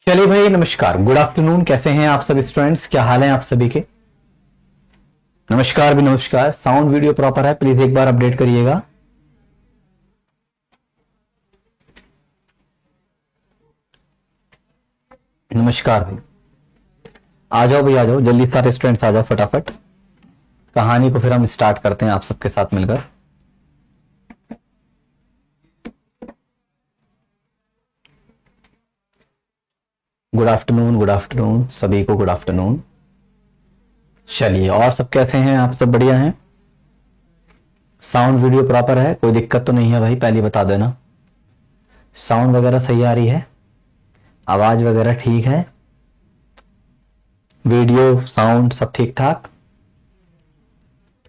चलिए भाई, नमस्कार, गुड आफ्टरनून। कैसे हैं आप सभी स्टूडेंट्स? क्या हाल है आप सभी के? नमस्कार भी नमस्कार। साउंड वीडियो प्रॉपर है? प्लीज एक बार अपडेट करिएगा। नमस्कार भाई, आ जाओ भाई, आ जाओ जल्दी, सारे स्टूडेंट्स आ जाओ फटाफट। कहानी को फिर हम स्टार्ट करते हैं आप सबके साथ मिलकर। गुड आफ्टरनून, गुड आफ्टरनून सभी को, गुड आफ्टरनून। चलिए, और सब कैसे हैं आप? सब बढ़िया हैं? साउंड वीडियो प्रॉपर है? कोई दिक्कत तो नहीं है भाई? पहले बता देना। साउंड वगैरह सही आ रही है? आवाज वगैरह ठीक है? वीडियो साउंड सब ठीक ठाक?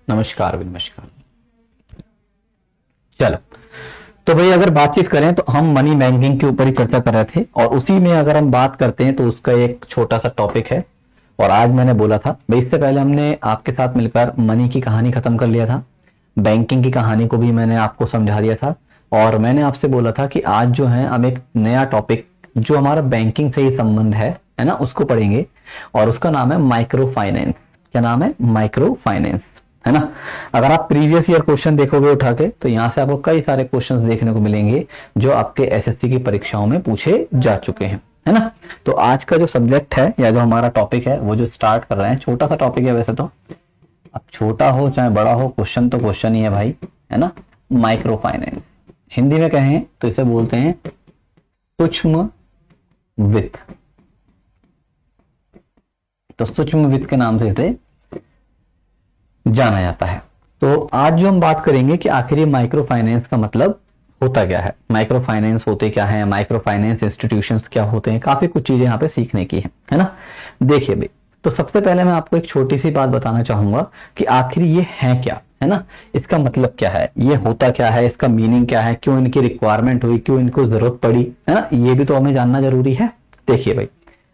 नमस्कार भी नमस्कार। चलो, तो भाई अगर बातचीत करें तो हम मनी बैंकिंग के ऊपर ही चर्चा कर रहे थे, और उसी में अगर हम बात करते हैं तो उसका एक छोटा सा टॉपिक है। और आज मैंने बोला था भाई, इससे पहले हमने आपके साथ मिलकर मनी की कहानी खत्म कर लिया था, बैंकिंग की कहानी को भी मैंने आपको समझा दिया था, और मैंने आपसे बोला था कि आज जो है हम एक नया टॉपिक जो हमारा बैंकिंग से ही संबंध है ना, उसको पढ़ेंगे, और उसका नाम है माइक्रो फाइनेंस। क्या नाम है? माइक्रो फाइनेंस, है ना। अगर आप प्रीवियस ईयर क्वेश्चन देखोगे उठा के, तो यहां से आपको कई सारे क्वेश्चंस देखने को मिलेंगे जो आपके एसएससी की परीक्षाओं में पूछे जा चुके हैं, है ना। तो आज का जो सब्जेक्ट है या जो हमारा टॉपिक है वो जो स्टार्ट कर रहे हैं, छोटा सा टॉपिक है वैसे तो, अब छोटा हो चाहे बड़ा हो, क्वेश्चन तो क्वेश्चन ही है भाई, है ना। माइक्रो फाइनेंस, हिंदी में कहें तो इसे बोलते हैं सूक्ष्म वित्त। तो सूक्ष्म वित्त के नाम से इसे जाना जाता है। तो आज जो हम बात करेंगे कि आखिर ये माइक्रो फाइनेंस का मतलब होता क्या है, माइक्रो फाइनेंस होते क्या है, माइक्रो फाइनेंस इंस्टीट्यूशंस क्या होते हैं, काफी कुछ चीजें यहाँ पे सीखने की है ना। देखिए भाई, तो सबसे पहले मैं आपको एक छोटी सी बात बताना चाहूंगा कि आखिर ये है क्या, है ना। इसका मतलब क्या है, ये होता क्या है, इसका मीनिंग क्या है, क्यों इनकी रिक्वायरमेंट हुई, क्यों इनको जरूरत पड़ी, है ना, ये भी तो हमें जानना जरूरी है। देखिए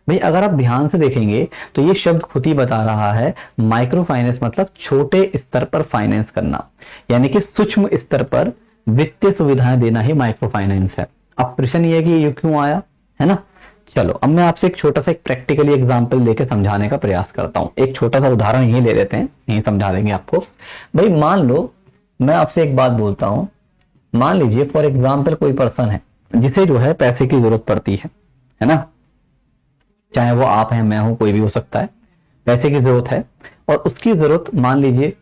भाई अगर आप ध्यान से देखेंगे तो ये शब्द खुद ही बता रहा है, माइक्रो फाइनेंस मतलब छोटे स्तर पर फाइनेंस करना, यानी कि सूक्ष्म स्तर पर वित्तीय सुविधाएं देना ही माइक्रो फाइनेंस है। अब प्रश्न ये है कि ये क्यों आया, है ना। चलो, अब मैं आपसे एक छोटा सा एक प्रैक्टिकली एग्जांपल लेके समझाने का प्रयास करता हूं। एक छोटा सा उदाहरण यही ले लेते हैं, यही समझा देंगे आपको। भाई मान लो मैं आपसे एक बात बोलता हूं, मान लीजिए फॉर एग्जाम्पल कोई पर्सन है जिसे जो है पैसे की जरूरत पड़ती है ना, चाहे वो आप हैं, मैं हूं, कोई भी हो सकता है, पैसे की जरूरत है, और उसकी जरूरत मान लीजिए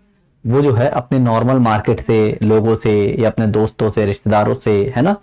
वो जो है अपने नॉर्मल मार्केट से, लोगों से, या अपने दोस्तों से, रिश्तेदारों से, है ना,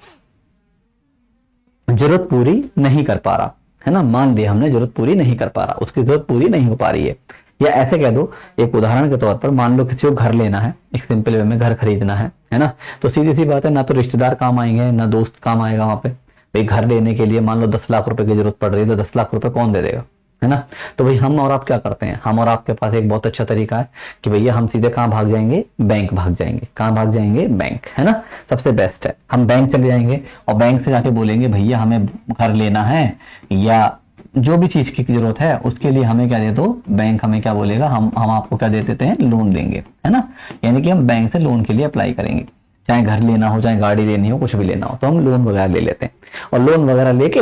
जरूरत पूरी नहीं कर पा रहा, है ना। मान लिया हमने जरूरत पूरी नहीं कर पा रहा, उसकी जरूरत पूरी नहीं हो पा रही है। या ऐसे कह दो, एक उदाहरण के तौर पर मान लो किसी को घर लेना है, एक सिंपल वे में घर खरीदना है ना। तो सीधी सी बात है, ना तो रिश्तेदार काम आएंगे ना दोस्त काम आएगा वहां पे। भाई घर लेने के लिए मान लो 10 लाख रुपए की जरूरत पड़ रही है, तो 10 लाख रुपए कौन दे देगा, है ना। तो भाई हम और आप क्या करते हैं, हम और आपके पास एक बहुत अच्छा तरीका है कि भैया हम सीधे कहाँ भाग जाएंगे, बैंक भाग जाएंगे। कहाँ भाग जाएंगे? बैंक, है ना। सबसे बेस्ट है, हम बैंक चले जाएंगे और बैंक से जाके बोलेंगे भैया हमें घर लेना है, या जो भी चीज की जरूरत है उसके लिए हमें क्या दे दो। बैंक हमें क्या बोलेगा, हम आपको क्या दे देते हैं, लोन देंगे, है ना। यानी कि हम बैंक से लोन के लिए अप्लाई करेंगे, चाहे घर लेना हो, चाहे गाड़ी लेनी हो, कुछ भी लेना हो, तो हम लोन वगैरह ले लेते हैं, और लोन वगैरह लेके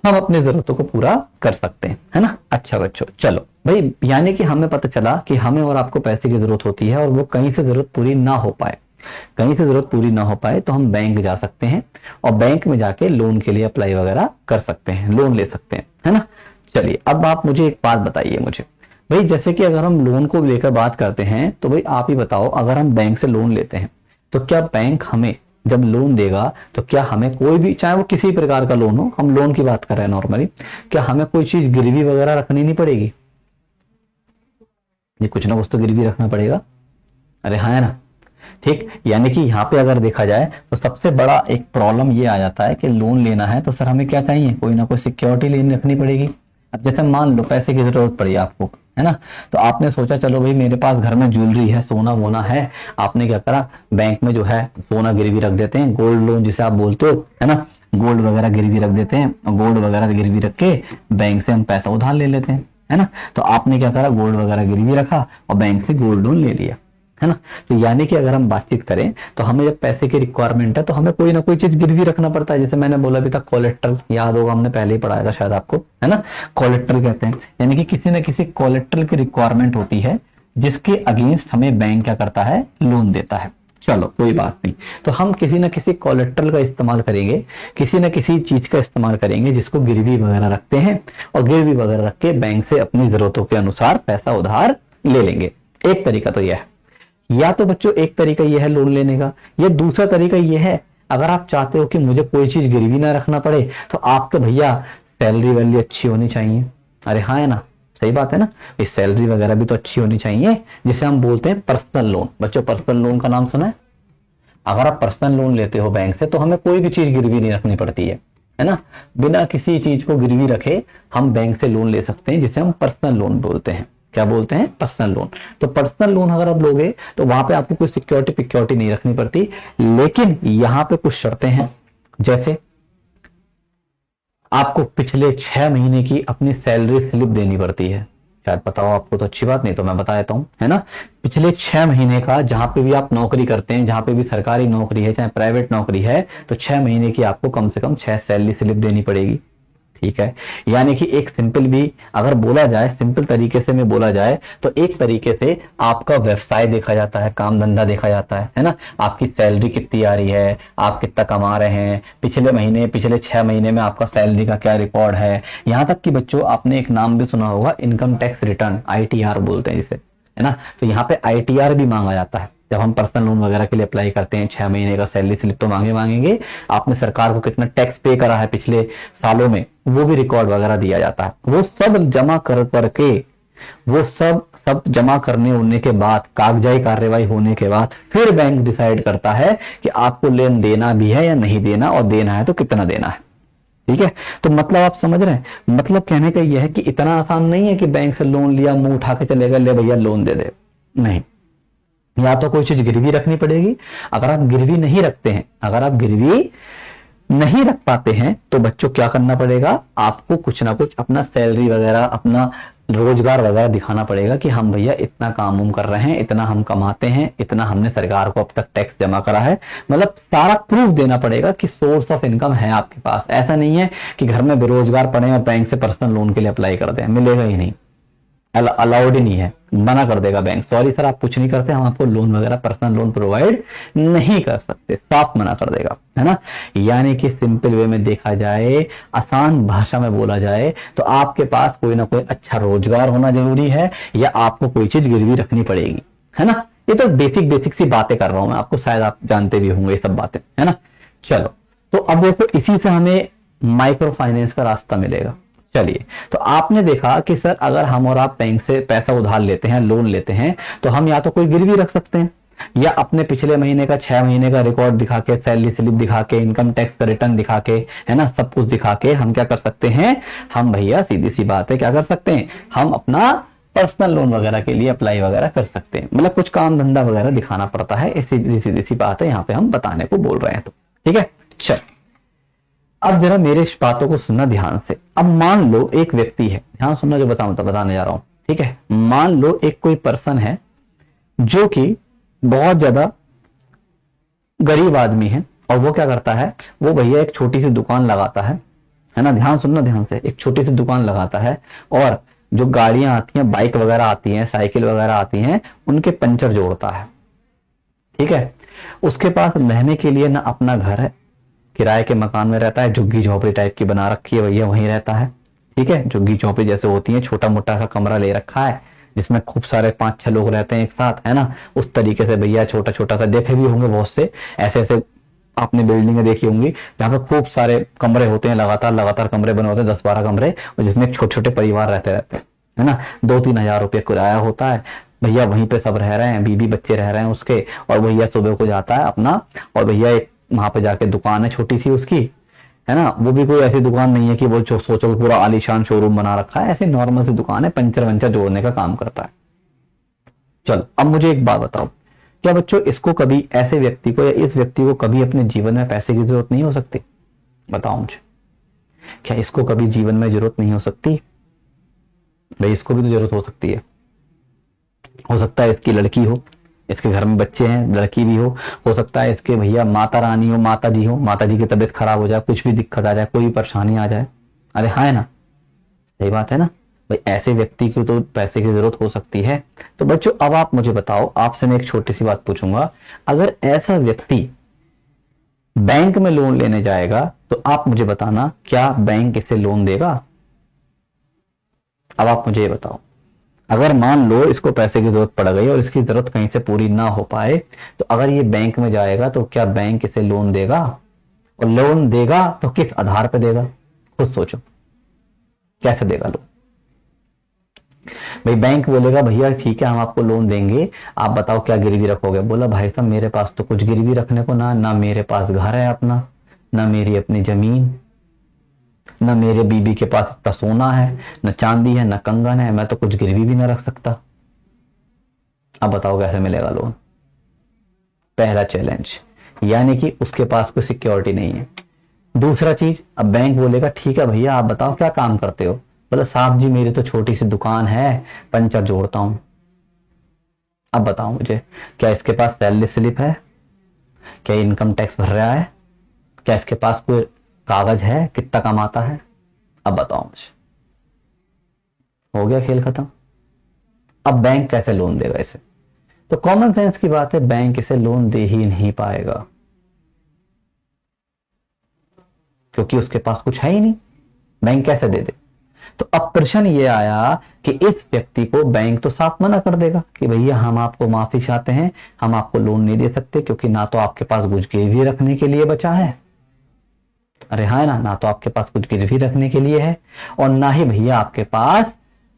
हम अपनी जरूरतों को पूरा कर सकते हैं, है ना। अच्छा बच्चों, चलो भाई, यानी कि हमें पता चला कि हमें और आपको पैसे की जरूरत होती है, और वो कहीं से जरूरत पूरी ना हो पाए, कहीं से जरूरत पूरी ना हो पाए तो हम बैंक जा सकते हैं, और बैंक में जाके लोन के लिए अप्लाई वगैरह कर सकते हैं, लोन ले सकते हैं, है ना। चलिए, अब आप मुझे एक बात बताइए मुझे भाई, जैसे कि अगर हम लोन को लेकर बात करते हैं, तो भाई आप ही बताओ, अगर हम बैंक से लोन लेते हैं तो क्या बैंक हमें जब लोन देगा तो क्या हमें कोई भी, चाहे वो किसी प्रकार का लोन हो, हम लोन की बात कर रहे हैं नॉर्मली, क्या हमें कोई चीज गिरवी वगैरह रखनी नहीं पड़ेगी? ये कुछ ना कुछ तो गिरवी रखना पड़ेगा, अरे हाँ, है ना। ठीक, यानी कि यहाँ पे अगर देखा जाए तो सबसे बड़ा एक प्रॉब्लम ये आ जाता है कि लोन लेना है तो सर हमें क्या चाहिए, कोई ना कोई सिक्योरिटी लेनी रखनी पड़ेगी। अब जैसे मान लो पैसे की जरूरत पड़ी आपको, है ना, तो आपने सोचा चलो भाई मेरे पास घर में ज्वेलरी है, सोना वोना है, आपने क्या करा, बैंक में जो है सोना गिरवी रख देते हैं, गोल्ड लोन जिसे आप बोलते हो, है ना, गोल्ड वगैरह गिरवी रख देते हैं, और गोल्ड वगैरह गिरवी रख के बैंक से हम पैसा उधार ले लेते हैं, है ना। तो आपने क्या करा, गोल्ड वगैरह गिरवी रखा और बैंक से गोल्ड लोन ले लिया, है ना। तो यानी कि अगर हम बातचीत करें तो हमें जब पैसे की रिक्वायरमेंट है तो हमें कोई ना कोई चीज गिरवी रखना पड़ता है। जैसे मैंने बोला भी था कोलेट्रल, याद होगा हमने पहले ही पढ़ाया था शायद आपको, है ना। कोलेट्रल कहते हैं, यानी कि किसी न किसी कोलेट्रल की रिक्वायरमेंट होती है जिसके अगेंस्ट हमें बैंक क्या करता है, लोन देता है। चलो कोई बात नहीं, तो हम किसी न किसी कोलेट्रल का इस्तेमाल करेंगे, किसी न किसी चीज का इस्तेमाल करेंगे जिसको गिरवी वगैरह रखते हैं, और गिरवी वगैरह रख के बैंक से अपनी जरूरतों के अनुसार पैसा उधार ले लेंगे। एक तरीका तो यह है। या तो बच्चों एक तरीका यह है लोन लेने का, या दूसरा तरीका यह है अगर आप चाहते हो कि मुझे कोई चीज गिरवी ना रखना पड़े तो आपके भैया सैलरी वैल्यू अच्छी होनी चाहिए। अरे हाँ है ना, सही बात है ना, इस सैलरी वगैरह भी तो अच्छी होनी चाहिए, जिसे हम बोलते हैं पर्सनल लोन। बच्चों पर्सनल लोन का नाम सुना है? अगर आप पर्सनल लोन लेते हो बैंक से तो हमें कोई भी चीज गिरवी नहीं रखनी पड़ती है ना। बिना किसी चीज को गिरवी रखे हम बैंक से लोन ले सकते हैं, जिसे हम पर्सनल लोन बोलते हैं। क्या बोलते हैं? Personal loan. तो पर्सनल लोन अगर आप लोगे तो वहां पे आपको कोई सिक्योरिटी नहीं रखनी पड़ती, लेकिन यहां पे कुछ शर्तें हैं। जैसे आपको पिछले 6 महीने की अपनी सैलरी स्लिप देनी पड़ती है। शायद पता हो आपको, तो अच्छी बात, नहीं तो मैं बता देता हूं, है ना। पिछले 6 महीने का जहां पे भी आप नौकरी करते हैं, जहां पे भी सरकारी नौकरी है चाहे प्राइवेट नौकरी है, तो 6 महीने की आपको कम से कम 6 सैलरी स्लिप देनी पड़ेगी। ठीक है, यानी कि एक सिंपल भी अगर बोला जाए, सिंपल तरीके से में बोला जाए तो एक तरीके से आपका व्यवसाय देखा जाता है, काम धंधा देखा जाता है ना। आपकी सैलरी कितनी आ रही है, आप कितना कमा रहे हैं, पिछले महीने, पिछले 6 महीने में आपका सैलरी का क्या रिकॉर्ड है। यहां तक कि बच्चों आपने एक नाम भी सुना होगा, इनकम टैक्स रिटर्न, ITR बोलते हैं जिसे, है ना। तो यहाँ पे ITR भी मांगा जाता है जब हम पर्सनल लोन वगैरह के लिए अप्लाई करते हैं। 6 महीने का सैलरी स्लिप तो मांगेंगे, आपने सरकार को कितना टैक्स पे करा है पिछले सालों में, वो भी रिकॉर्ड वगैरह दिया जाता है। वो सब जमा कर करके, वो सब जमा करने होने के बाद, कागजाई कार्यवाही होने के बाद फिर बैंक डिसाइड करता है कि आपको लेन देना भी है या नहीं देना, और देना है तो कितना देना है। ठीक है, तो मतलब आप समझ रहे हैं, मतलब कहने का यह है कि इतना आसान नहीं है कि बैंक से लोन लिया, मुंह उठा के चले गए, ले भैया लोन दे दे। नहीं, या तो कोई चीज गिरवी रखनी पड़ेगी। अगर आप गिरवी नहीं रखते हैं, अगर आप गिरवी नहीं रख पाते हैं तो बच्चों क्या करना पड़ेगा, आपको कुछ ना कुछ अपना सैलरी वगैरह, अपना रोजगार वगैरह दिखाना पड़ेगा कि हम भैया इतना काम उम कर रहे हैं, इतना हम कमाते हैं, इतना हमने सरकार को अब तक टैक्स जमा करा है। मतलब सारा प्रूफ देना पड़ेगा कि सोर्स ऑफ इनकम है आपके पास। ऐसा नहीं है कि घर में बेरोजगार पड़े और बैंक से पर्सनल लोन के लिए अप्लाई कर दें, मिलेगा ही नहीं, अलाउड ही नहीं है, मना कर देगा बैंक, सॉरी सर आप कुछ नहीं करते, हम आपको लोन वगैरह पर्सनल लोन प्रोवाइड नहीं कर सकते, साफ मना कर देगा, है ना। यानी कि सिंपल वे में देखा जाए, आसान भाषा में बोला जाए तो आपके पास कोई ना कोई अच्छा रोजगार होना जरूरी है, या आपको कोई चीज गिरवी रखनी पड़ेगी, है ना। ये तो बेसिक सी बातें कर रहा हूं मैं आपको, शायद आप जानते भी होंगे ये सब बातें, है ना। चलो, तो अब देखो इसी से हमें माइक्रो फाइनेंस का रास्ता मिलेगा। चलिए, तो आपने देखा कि सर अगर हम और आप बैंक से पैसा उधार लेते हैं, लोन लेते हैं, तो हम या तो कोई गिरवी रख सकते हैं, या अपने पिछले महीने का 6 महीने का रिकॉर्ड दिखा के, सैलरी स्लिप दिखा के, इनकम टैक्स का रिटर्न दिखा के, है ना, सब कुछ दिखा के हम क्या कर सकते हैं, हम भैया सीधी सी बात है क्या कर सकते हैं, हम अपना पर्सनल लोन वगैरह के लिए अप्लाई वगैरह कर सकते हैं। मतलब कुछ काम धंधा वगैरह दिखाना पड़ता है, सीधी सी बात है, यहाँ पे हम बताने को बोल रहे हैं। तो ठीक है, चल अब जरा मेरे इस बातों को सुनना ध्यान से। अब मान लो एक व्यक्ति है, ध्यान सुनना जो बताऊं तो बताने जा रहा हूं, ठीक है। मान लो एक कोई पर्सन है जो कि बहुत ज्यादा गरीब आदमी है, और वो क्या करता है, वो भैया एक छोटी सी दुकान लगाता है ना, ध्यान सुनना ध्यान से, एक छोटी सी दुकान लगाता है, और जो गाड़ियां आती हैं, बाइक वगैरह आती हैं, साइकिल वगैरह आती हैं, उनके पंचर जोड़ता है। ठीक है, उसके पास रहने के लिए ना अपना घर है, किराए के मकान में रहता है, झुग्गी झोपड़ी टाइप की बना रखी है, भैया वहीं रहता है। ठीक है, झुग्गी झोपड़ी जैसे होती है, छोटा मोटा सा कमरा ले रखा है जिसमें खूब सारे 5-6 लोग रहते हैं एक साथ, है ना। उस तरीके से भैया छोटा छोटा सा, देखे भी होंगे बहुत से ऐसे ऐसे आपने बिल्डिंगें देखी होंगी जहाँ पे खूब सारे कमरे होते हैं, लगातार कमरे बने होते हैं, 10-12 कमरे, और जिसमें छोटे छोटे परिवार रहते हैं, है ना। 2-3 हजार रुपये किराया होता है, भैया वहीं पे सब रह रहे हैं, बीबी बच्चे रह रहे हैं उसके, और भैया सुबह को जाता है अपना, और भैया एक वहां पे जाके दुकान है छोटी सी उसकी, है ना। वो भी कोई ऐसी दुकान नहीं है कि वो जो सोचो पूरा आलीशान शोरूम बना रखा है, ऐसी नॉर्मल सी दुकान है, पंचर वंचर जोड़ने का काम करता है। चलो अब मुझे एक बात बताओ, क्या बच्चों इसको कभी, ऐसे व्यक्ति को या इस व्यक्ति को कभी अपने जीवन में पैसे की जरूरत नहीं हो सकती? बताओ मुझे, क्या इसको कभी जीवन में जरूरत नहीं हो सकती? भाई इसको भी तो जरूरत हो सकती है। हो सकता है इसकी लड़की हो, इसके घर में बच्चे हैं, लड़की भी हो सकता है इसके भैया माता रानी हो, माता जी की तबीयत खराब हो जाए, कुछ भी दिक्कत आ जाए, कोई भी परेशानी आ जाए। अरे हाँ है ना, सही बात है ना भाई, ऐसे व्यक्ति को तो पैसे की जरूरत हो सकती है। तो बच्चों अब आप मुझे बताओ, आपसे मैं एक छोटी सी बात पूछूंगा, अगर ऐसा व्यक्ति बैंक में लोन लेने जाएगा तो आप मुझे बताना क्या बैंक इसे लोन देगा? अब आप मुझे ये बताओ, अगर मान लो इसको पैसे की जरूरत पड़ गई और इसकी जरूरत कहीं से पूरी ना हो पाए, तो अगर ये बैंक में जाएगा तो क्या बैंक इसे लोन देगा? और लोन देगा तो किस आधार पर देगा? खुद सोचो, कैसे देगा लोन? भाई बैंक बोलेगा भैया ठीक है हम आपको लोन देंगे, आप बताओ क्या गिरवी रखोगे? बोला भाई साहब मेरे पास तो कुछ गिरवी रखने को ना मेरे पास घर है अपना, ना मेरी अपनी जमीन, ना मेरे बीबी के पास इतना सोना है, ना चांदी है, ना कंगन है, मैं तो कुछ गिरवी भी ना रख सकता। अब बताओ कैसे मिलेगा लोन? पहला चैलेंज, यानी कि उसके पास कोई सिक्योरिटी नहीं है। दूसरा चीज, अब बैंक बोलेगा ठीक है भैया आप बताओ क्या काम करते हो? बोला साहब जी मेरी तो छोटी सी दुकान है, पंचर जोड़ता हूं। अब बताओ मुझे, क्या इसके पास सैलरी स्लिप है? क्या इनकम टैक्स भर रहा है? क्या इसके पास कोई कागज है कितना कमाता है? अब बताओ मुझे, हो गया खेल खत्म। अब बैंक कैसे लोन देगा इसे? तो कॉमन सेंस की बात है, बैंक इसे लोन दे ही नहीं पाएगा, क्योंकि उसके पास कुछ है ही नहीं, बैंक कैसे दे दे? तो अब प्रश्न ये आया कि इस व्यक्ति को बैंक तो साफ मना कर देगा कि भैया हम आपको माफी चाहते हैं, हम आपको लोन नहीं दे सकते, क्योंकि ना तो आपके पास कुछ गिरवी रखने के लिए बचा है, अरे हाँ ना तो आपके पास कुछ गिरवी रखने के लिए है, और ना ही भैया आपके पास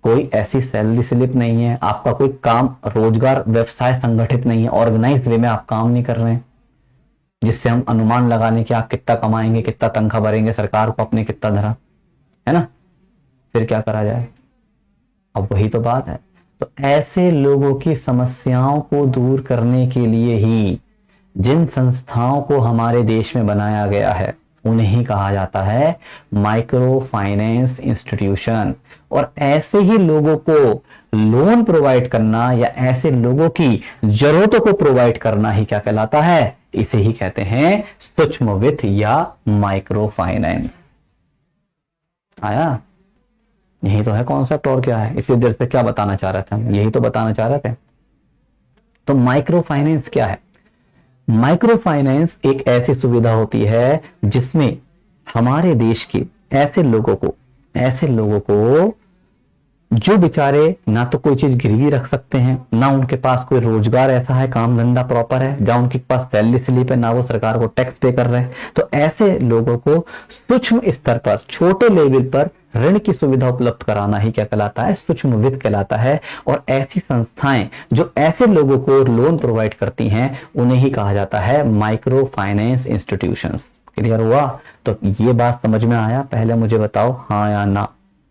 कोई ऐसी सैलरी स्लिप नहीं है, आपका कोई काम रोजगार व्यवसाय संगठित नहीं है, ऑर्गेनाइज वे में आप काम नहीं कर रहे हैं जिससे हम अनुमान लगा लें कि आप कितना कमाएंगे, कितना तनख्वाह भरेंगे, सरकार को अपने कितना धरा, है ना? फिर क्या करा जाए? अब वही तो बात है। तो ऐसे लोगों की समस्याओं को दूर करने के लिए ही जिन संस्थाओं को हमारे देश में बनाया गया है उन्हें ही कहा जाता है माइक्रो फाइनेंस इंस्टीट्यूशन। और ऐसे ही लोगों को लोन प्रोवाइड करना या ऐसे लोगों की जरूरतों को प्रोवाइड करना ही क्या कहलाता है? इसे ही कहते हैं सूक्ष्म वित्त या माइक्रो फाइनेंस। आया? यही तो है कॉन्सेप्ट, और क्या है? इतनी देर से क्या बताना चाह रहे थे हम? यही तो बताना चाह रहे थे। तो माइक्रो फाइनेंस क्या है? माइक्रो फाइनेंस एक ऐसी सुविधा होती है जिसमें हमारे देश के ऐसे लोगों को जो बेचारे ना तो कोई चीज गिरवी रख सकते हैं, ना उनके पास कोई रोजगार ऐसा है, काम धंधा प्रॉपर है, या उनके पास सैलरी स्लिप है, ना वो सरकार को टैक्स पे कर रहे हैं, तो ऐसे लोगों को सूक्ष्म स्तर पर, छोटे लेवल पर ऋण की सुविधा उपलब्ध कराना ही क्या कहलाता है? सूक्ष्म वित्त कहलाता है। और ऐसी संस्थाएं जो ऐसे लोगों को लोन प्रोवाइड करती हैं उन्हें ही कहा जाता है माइक्रो फाइनेंस इंस्टीट्यूशंस। क्लियर हुआ? तो ये बात समझ में आया? पहले मुझे बताओ हाँ या ना।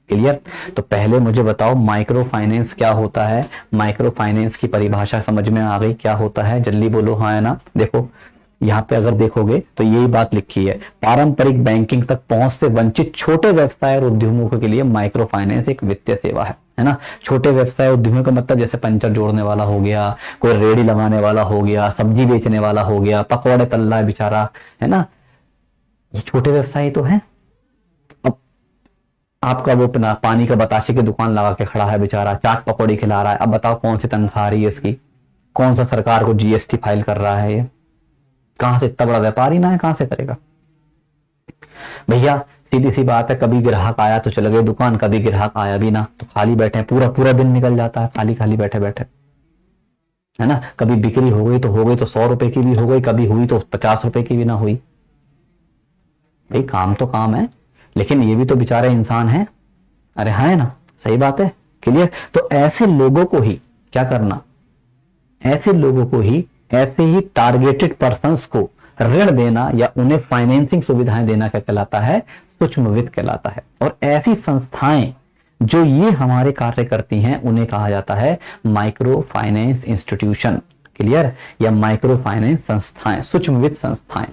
क्लियर? तो पहले मुझे बताओ माइक्रो फाइनेंस क्या होता है, माइक्रो फाइनेंस की परिभाषा समझ में आ गई? क्या होता है जल्दी बोलो हाँ या ना। देखो यहाँ पे अगर देखोगे तो यही बात लिखी है, पारंपरिक बैंकिंग तक पहुंच से वंचित छोटे व्यवसाय और उद्यमों के लिए माइक्रो फाइनेंस एक वित्तीय सेवा है ना? छोटे व्यवसाय उद्यमियों का मतलब जैसे पंचर जोड़ने वाला हो गया, कोई रेड़ी लगाने वाला हो गया, सब्जी बेचने वाला हो गया, पकौड़े तल रहा है बेचारा, है ना? ये छोटे व्यवसाय तो है। अब आपका वो पानी का बताशे की दुकान लगा के खड़ा है बेचारा, चाट पकौड़ी खिला रहा है, अब बताओ कौन सी तनख्वाह आ रही है इसकी? कौन सा सरकार को जीएसटी फाइल कर रहा है? ये कहां से? इतना बड़ा व्यापारी ना है, कहां से करेगा भैया? सीधी सी बात है, कभी ग्राहक आया तो चले गए दुकान, कभी ग्राहक आया भी ना तो खाली बैठे, पूरा पूरा दिन निकल जाता है खाली खाली बैठे बैठे, है ना? कभी बिक्री हो गई तो 100 रुपए की भी हो गई, कभी हुई तो 50 रुपए की भी ना हुई। भाई काम तो काम है, लेकिन ये भी तो बेचारे इंसान हैं। अरे हाँ है ना, सही बात है। क्लियर? तो ऐसे लोगों को ही क्या करना, ऐसे लोगों को ही, ऐसे ही टारगेटेड पर्संस को ऋण देना या उन्हें फाइनेंसिंग सुविधाएं देना क्या कहलाता है? सूक्ष्म वित्त कहलाता है। और ऐसी संस्थाएं जो ये हमारे कार्य करती हैं उन्हें कहा जाता है माइक्रो फाइनेंस इंस्टीट्यूशन। क्लियर? या माइक्रो फाइनेंस संस्थाएं, सूक्ष्म वित्त संस्थाएं।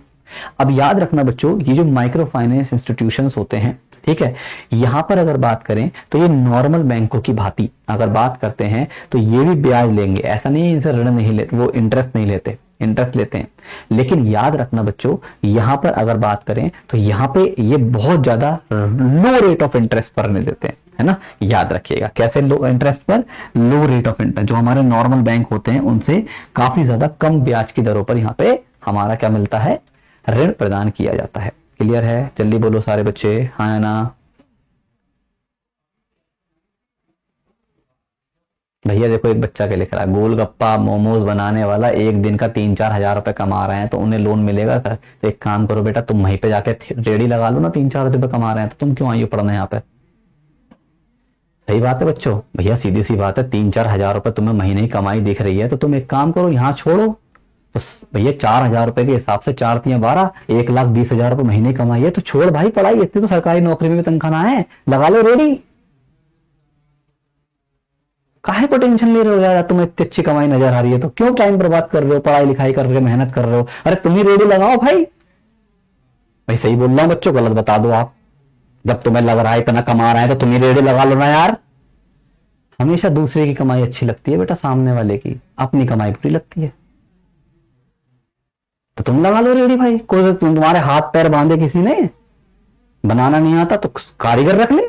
अब याद रखना बच्चों, ये जो माइक्रो फाइनेंस इंस्टीट्यूशंस होते हैं ठीक है। यहां पर अगर बात करें तो ये नॉर्मल बैंकों की भांति अगर बात करते हैं तो ये भी ब्याज लेंगे, ऐसा नहीं है इनसे ऋण नहीं लेते, वो इंटरेस्ट नहीं लेते, इंटरेस्ट लेते हैं। लेकिन याद रखना बच्चों, यहां पर अगर बात करें तो यहां पे ये बहुत ज्यादा लो रेट ऑफ इंटरेस्ट पर नहीं देते हैं, है ना। याद रखिएगा कैसे लो इंटरेस्ट पर, लो रेट ऑफ इंटरेस्ट, जो हमारे नॉर्मल बैंक होते हैं उनसे काफी ज्यादा कम ब्याज की दरों पर यहाँ पे हमारा क्या मिलता है, ऋण प्रदान किया जाता है। क्लियर है, जल्दी बोलो सारे बच्चे, हाँ ना। भैया देखो एक बच्चा क्या लिख रहा है, गोलगप्पा मोमोज बनाने वाला एक दिन का 3-4 हजार रुपए कमा रहे हैं तो उन्हें लोन मिलेगा सर। तो एक काम करो बेटा, तुम वहीं पे जाके रेडी लगा लो ना, 3-4 रुपए कमा रहे हैं तो तुम क्यों आई हो पढ़ने यहाँ पे। सही बात है बच्चों, भैया सीधी सी बात है, 3-4 हजार रुपए तुम्हें महीने की कमाई दिख रही है तो तुम एक काम करो यहाँ छोड़ो। तो भैया 4 हजार रुपए के हिसाब से 4×3=12, 1,20,000 रुपए महीने कमाई है तो छोड़ भाई पढ़ाई, इतनी तो सरकारी नौकरी में भी तनख्वाह ना है, लगा लो रेडी। काहे को टेंशन ले रहे हो यार, तुम्हें इतनी अच्छी कमाई नजर आ रही है तो क्यों टाइम बर्बाद कर रहे हो, पढ़ाई लिखाई कर रहे हो, मेहनत कर रहे हो। अरे तुम ही रेडी लगाओ भाई। भाई सही बोल रहा हूं बच्चों, गलत बता दो आप। जब तुम्हें लग रहा है इतना कमा रहा है तो तुम ही रेडी लगा लो ना यार। हमेशा दूसरे की कमाई अच्छी लगती है बेटा, सामने वाले की, अपनी कमाई बुरी लगती है। तो तुम लगा लो रेडी भाई, कोई तुम्हारे हाथ पैर बांधे किसी ने, बनाना नहीं आता तो कारीगर रख ले।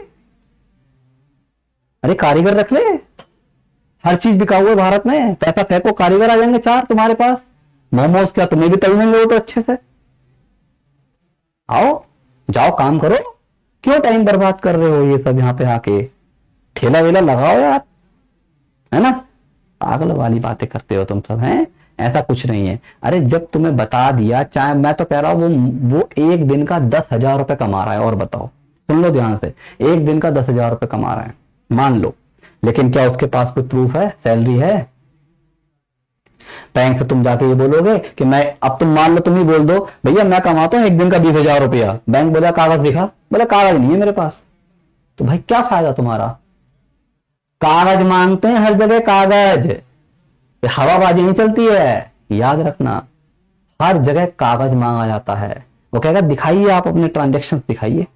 अरे कारीगर रख ले, हर चीज बिकाऊ है भारत में, पैसा फेंको कारीगर आ जाएंगे 4 तुम्हारे पास। मोमोज क्या तुम्हें भी तलने लो तो अच्छे से, आओ जाओ काम करो, क्यों टाइम बर्बाद कर रहे हो ये सब यहाँ पे आके, ठेला वेला लगाओ यार, है ना। पागल वाली बातें करते हो तुम सब, हैं ऐसा कुछ नहीं है। अरे जब तुम्हें बता दिया, चाहे मैं तो कह रहा हूं वो एक दिन का 10,000 रुपए कमा रहा है, और बताओ सुन लो ध्यान से, एक दिन का 10,000 रुपए कमा रहा है मान लो, लेकिन क्या उसके पास कोई प्रूफ है, सैलरी है। बैंक से तुम जाके ये बोलोगे कि मैं, अब तुम मान लो तुम ही बोल दो भैया मैं कमाता हूं एक दिन का 20,000 रुपया, बैंक बोला कागज दिखा, बोला कागज नहीं है मेरे पास, तो भाई क्या फायदा तुम्हारा। कागज मांगते हैं हर जगह कागज, हवाबाजी नहीं चलती है, याद रखना, हर जगह कागज मांगा जाता है। वो कहेगा दिखाइए आप अपने ट्रांजेक्शन दिखाइए,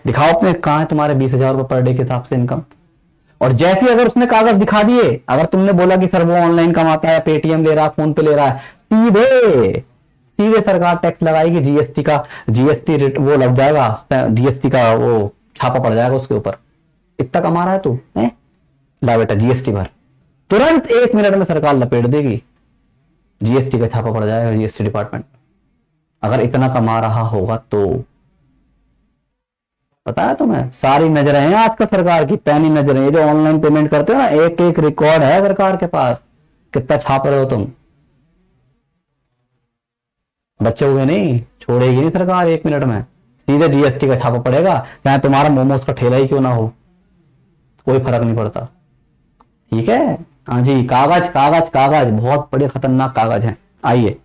दिखाओ अपने कहां है तुम्हारे 20,000 रुपए पर डे के हिसाब से इनकम। और जैसे अगर उसने कागज दिखा दिए, अगर तुमने बोला कि सर वो ऑनलाइन कमाता है, पेटीएम ले रहा है, फोन पे ले रहा है, सीधे सीधे सरकार टैक्स लगाएगी, जीएसटी का, जीएसटी वो लग जाएगा, जीएसटी का वो छापा पड़ जाएगा उसके ऊपर। इतना कमा रहा है तू, ला बेटा जीएसटी भर, तुरंत 1 मिनट में सरकार लपेट देगी, जीएसटी का छापा पड़ जाएगा जीएसटी डिपार्टमेंट, अगर इतना कमा रहा होगा तो। पता है तुम्हें, सारी नजरें हैं आजकल सरकार की, पैनी नजरें, ये जो ऑनलाइन पेमेंट करते हो ना, एक एक रिकॉर्ड है सरकार के पास, कितना छाप रहे हो तुम। बचोगे नहीं, छोड़ेगी नहीं सरकार 1 मिनट में, सीधे जीएसटी का छापा पड़ेगा, चाहे तुम्हारा मोमोज का ठेला ही क्यों ना हो, कोई फर्क नहीं पड़ता। ठीक है, हाँ जी, कागज कागज कागज, बहुत बड़े खतरनाक कागज हैं। आइए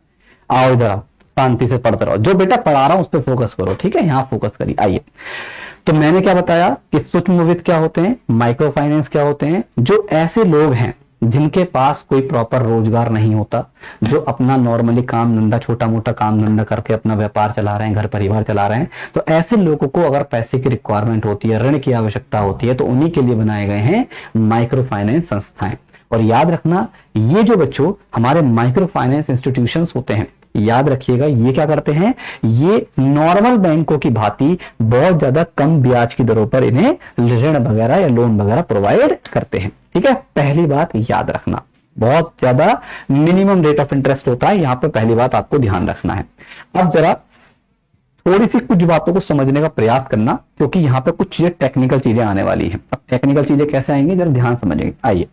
आओ इधर आओ, शांति से पढ़ते रहो, जो बेटा पढ़ा रहा हूं उस पर फोकस करो, ठीक है, यहाँ फोकस करिए। आइए, तो मैंने क्या बताया कि सूक्ष्म वित्त क्या होते हैं, माइक्रो फाइनेंस क्या होते हैं, जो ऐसे लोग हैं जिनके पास कोई प्रॉपर रोजगार नहीं होता, जो अपना नॉर्मली काम धंधा, छोटा मोटा काम धंधा करके अपना व्यापार चला रहे हैं, घर परिवार चला रहे हैं, तो ऐसे लोगों को अगर पैसे की रिक्वायरमेंट होती है, ऋण की आवश्यकता होती है, तो उन्हीं के लिए बनाए गए हैं माइक्रो फाइनेंस संस्थाएं। और याद रखना, ये जो बच्चों हमारे माइक्रो फाइनेंस इंस्टीट्यूशंस होते हैं, याद रखिएगा, ये क्या करते हैं, ये नॉर्मल बैंकों की भांति बहुत ज्यादा कम ब्याज की दरों पर इन्हें ऋण वगैरह या लोन वगैरह प्रोवाइड करते हैं। ठीक है, पहली बात याद रखना, बहुत ज्यादा मिनिमम रेट ऑफ इंटरेस्ट होता है, यहां पर पहली बात आपको ध्यान रखना है। अब जरा थोड़ी सी कुछ बातों को समझने का प्रयास करना, क्योंकि यहां पर कुछ चीजें टेक्निकल चीजें आने वाली हैं। अब टेक्निकल चीजें कैसे आएंगी, जरा ध्यान समझेंगे। आइए